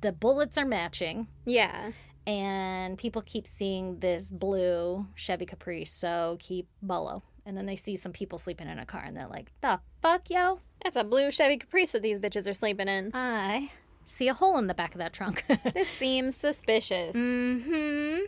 the bullets are matching. Yeah. And people keep seeing this blue Chevy Caprice, so keep Bolo. And then they see some people sleeping in a car, and they're like, the fuck, yo? That's a blue Chevy Caprice that these bitches are sleeping in. I see a hole in the back of that trunk. This seems suspicious. Mm-hmm.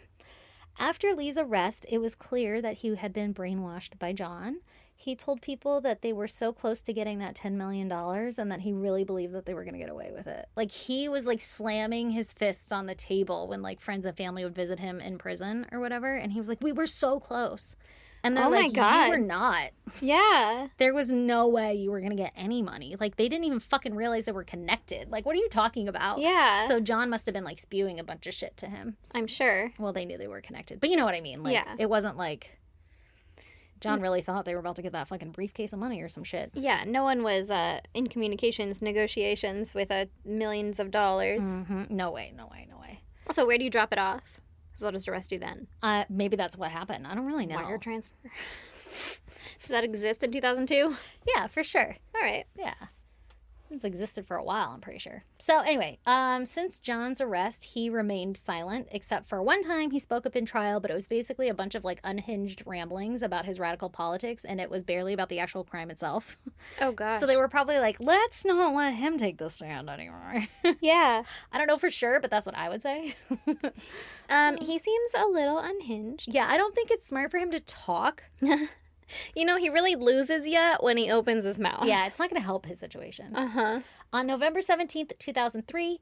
After Lee's arrest, it was clear that he had been brainwashed by John. He told people that they were so close to getting that $10 million and that he really believed that they were going to get away with it. Like, he was, like, slamming his fists on the table when, like, friends and family would visit him in prison or whatever. And he was like, we were so close. And they're Oh my like, God. you were not. Yeah. There was no way you were going to get any money. Like, they didn't even fucking realize they were connected. Like, what are you talking about? Yeah. So John must have been, like, spewing a bunch of shit to him. I'm sure. Well, they knew they were connected. But you know what I mean. Like, Yeah. It wasn't like John really thought they were about to get that fucking briefcase of money or some shit. Yeah, no one was in communications negotiations with millions of dollars. Mm-hmm. No way, no way, no way. Also, where do you drop it off? Because they'll just arrest you then. Maybe that's what happened. I don't really know. Wire transfer. Does that exist in 2002? Yeah, for sure. All right. Yeah. It's existed for a while, I'm pretty sure. So anyway, since John's arrest, he remained silent, except for one time he spoke up in trial, but it was basically a bunch of like unhinged ramblings about his radical politics, and it was barely about the actual crime itself. Oh, gosh. So they were probably like, let's not let him take the stand anymore. Yeah. I don't know for sure, but that's what I would say. He seems a little unhinged. Yeah, I don't think it's smart for him to talk. You know, he really loses you when he opens his mouth. Yeah, it's not going to help his situation. Uh-huh. On November 17th, 2003,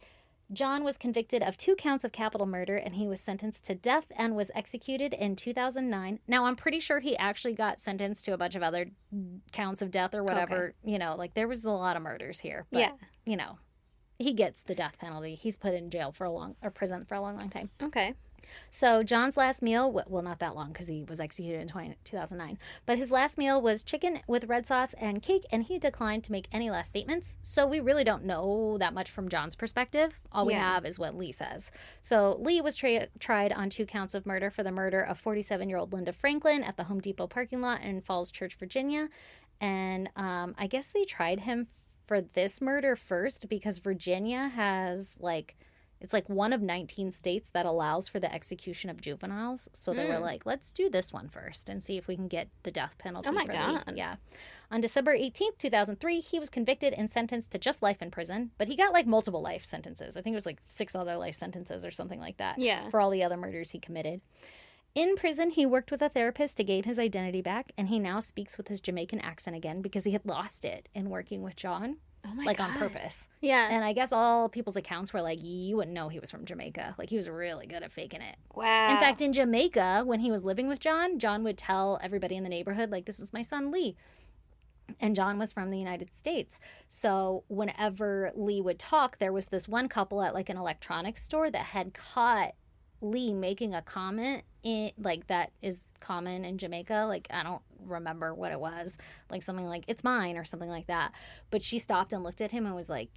John was convicted of 2 counts of capital murder, and he was sentenced to death and was executed in 2009. Now, I'm pretty sure he actually got sentenced to a bunch of other counts of death or whatever. Okay. You know, like, there was a lot of murders here. But, yeah. You know, he gets the death penalty. He's put in jail or prison for a long, long time. Okay. So John's last meal, well, not that long because he was executed in 2009, but his last meal was chicken with red sauce and cake, and he declined to make any last statements. So we really don't know that much from John's perspective. All we have is what Lee says. So Lee was tried on 2 counts of murder for the murder of 47-year-old Linda Franklin at the Home Depot parking lot in Falls Church, Virginia. And I guess they tried him for this murder first because Virginia has, like... It's like one of 19 states that allows for the execution of juveniles. So they were like, let's do this one first and see if we can get the death penalty. Oh, my God. Yeah. On December 18th, 2003, he was convicted and sentenced to just life in prison. But he got like multiple life sentences. I think it was like 6 other life sentences or something like that. Yeah. For all the other murders he committed. In prison, he worked with a therapist to gain his identity back. And he now speaks with his Jamaican accent again because he had lost it in working with John. Oh my like God. on purpose. Yeah. And I guess all people's accounts were like, you wouldn't know he was from Jamaica. Like, he was really good at faking it. Wow. In fact, in Jamaica, when he was living with John, John would tell everybody in the neighborhood, like, this is my son, Lee. And John was from the United States. So whenever Lee would talk, there was this one couple at, like, an electronics store that had caught Lee making a comment like that is common in Jamaica. Like, I don't remember what it was, like something like it's mine or something like that, but she stopped and looked at him and was like,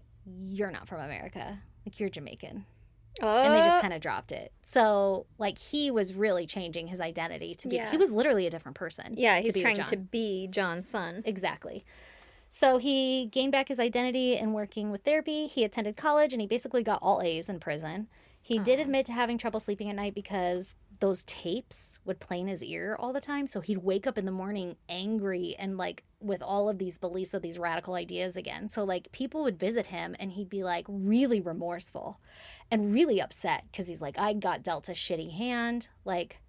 you're not from America, like, you're Jamaican. And they just kind of dropped it. So like, he was really changing his identity to be he was literally a different person. Yeah, he's trying to be John's son. Exactly. So he gained back his identity in working with therapy. He attended college and he basically got all A's in prison. He did admit to having trouble sleeping at night because those tapes would play in his ear all the time. So he'd wake up in the morning angry and, like, with all of these beliefs of these radical ideas again. So, like, people would visit him and he'd be, like, really remorseful and really upset because he's like, I got dealt a shitty hand. Like,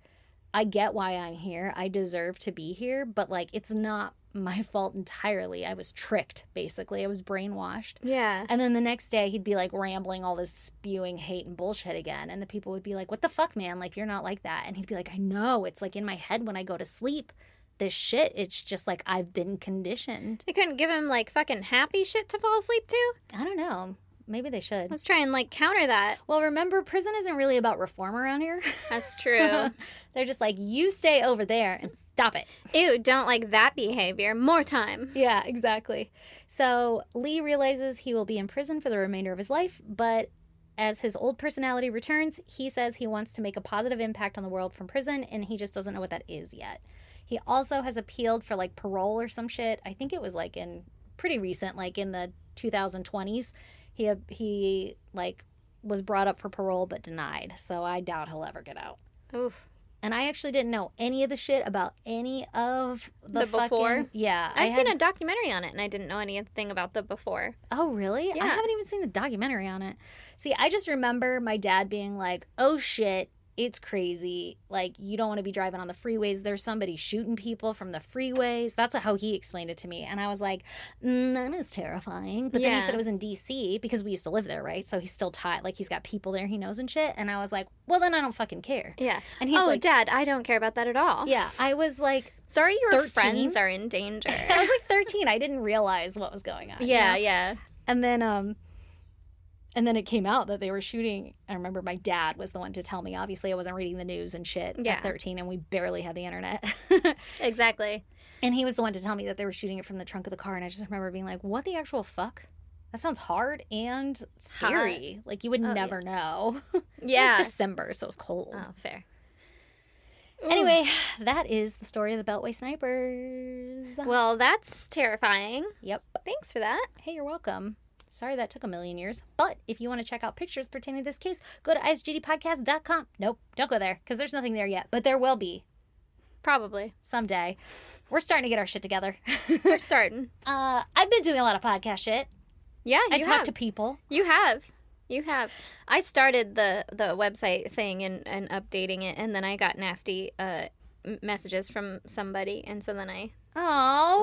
I get why I'm here. I deserve to be here. But, like, it's not my fault entirely. I was tricked, basically. I was brainwashed. Yeah. And then the next day he'd be like rambling all this spewing hate and bullshit again, and the people would be like, what the fuck, man, like, you're not like that. And he'd be like, I know, it's like in my head when I go to sleep, this shit, it's just like I've been conditioned. They couldn't give him like fucking happy shit to fall asleep to? I don't know. maybe they should. Let's try and, like, counter that. Well, remember, prison isn't really about reform around here. That's true. They're just like, you stay over there and stop it. Ew, don't like that behavior. More time. Yeah, exactly. So Lee realizes he will be in prison for the remainder of his life, but as his old personality returns, he says he wants to make a positive impact on the world from prison, and he just doesn't know what that is yet. He also has appealed for, like, parole or some shit. I think it was, like, in pretty recent, like, in the 2020s. He like, was brought up for parole but denied, so I doubt he'll ever get out. Oof. And I actually didn't know any of the shit about any of the Before? Yeah. I've seen a documentary on it, and I didn't know anything about the before. Oh, really? Yeah. I haven't even seen a documentary on it. See, I just remember my dad being like, oh, shit, it's crazy. Like, you don't want to be driving on the freeways. There's somebody shooting people from the freeways. That's how he explained it to me. And I was like, that is terrifying. But then he said it was in D.C. because we used to live there, right? So he's still tied. Like, he's got people there he knows and shit. And I was like, well, then I don't fucking care. Yeah. And he's like, Dad, I don't care about that at all. Yeah. I was like, sorry your 13? friends are in danger. I was like 13. I didn't realize what was going on. Yeah, you know? yeah. And then it came out that they were shooting. I remember my dad was the one to tell me. Obviously, I wasn't reading the news and shit at 13, and we barely had the internet. Exactly. And he was the one to tell me that they were shooting it from the trunk of the car, and I just remember being like, what the actual fuck? That sounds hard and scary. Like, you would never know. Yeah. It was December, so it was cold. Oh, fair. Anyway, that is the story of the Beltway Snipers. Well, that's terrifying. Yep. Thanks for that. Hey, you're welcome. Sorry that took a million years. But if you want to check out pictures pertaining to this case, go to isgdpodcast.com. Nope, don't go there, because there's nothing there yet. But there will be. Probably. Someday. We're starting to get our shit together. We're starting. I've been doing a lot of podcast shit. Yeah, I talk to people. You have. You have. I started the website thing and updating it, and then I got nasty messages from somebody, and so then I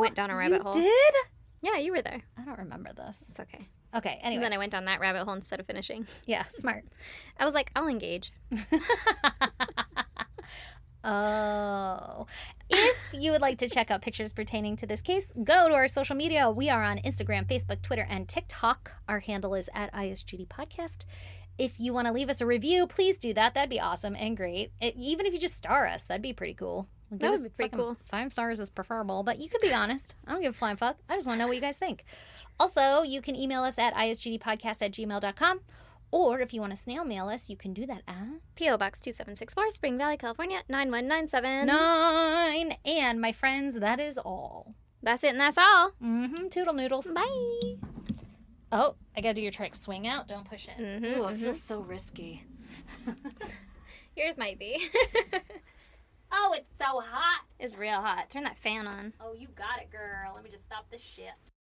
went down a rabbit hole. Did? Yeah, you were there. I don't remember this. It's okay. Okay, anyway. And then I went down that rabbit hole instead of finishing. Yeah, smart. I was like, I'll engage. Oh. If you would like to check out pictures pertaining to this case, go to our social media. We are on Instagram, Facebook, Twitter, and TikTok. Our handle is at ISGD Podcast. If you want to leave us a review, please do that. That'd be awesome and great. Even if you just star us, that'd be pretty cool. That would be pretty cool. 5 stars is preferable, but you could be honest. I don't give a flying fuck. I just want to know what you guys think. Also, you can email us at isgdpodcast@gmail.com. Or if you want to snail mail us, you can do that at P.O. Box 2764, Spring Valley, California, 91979. 9. And my friends, that is all. That's it and that's all. Toodle noodles. Bye. Oh, I gotta do your trick. Swing out, don't push it. Mm-hmm, It feels so risky. Yours might be. Oh, it's so hot. It's real hot. Turn that fan on. Oh, you got it, girl. Let me just stop this shit.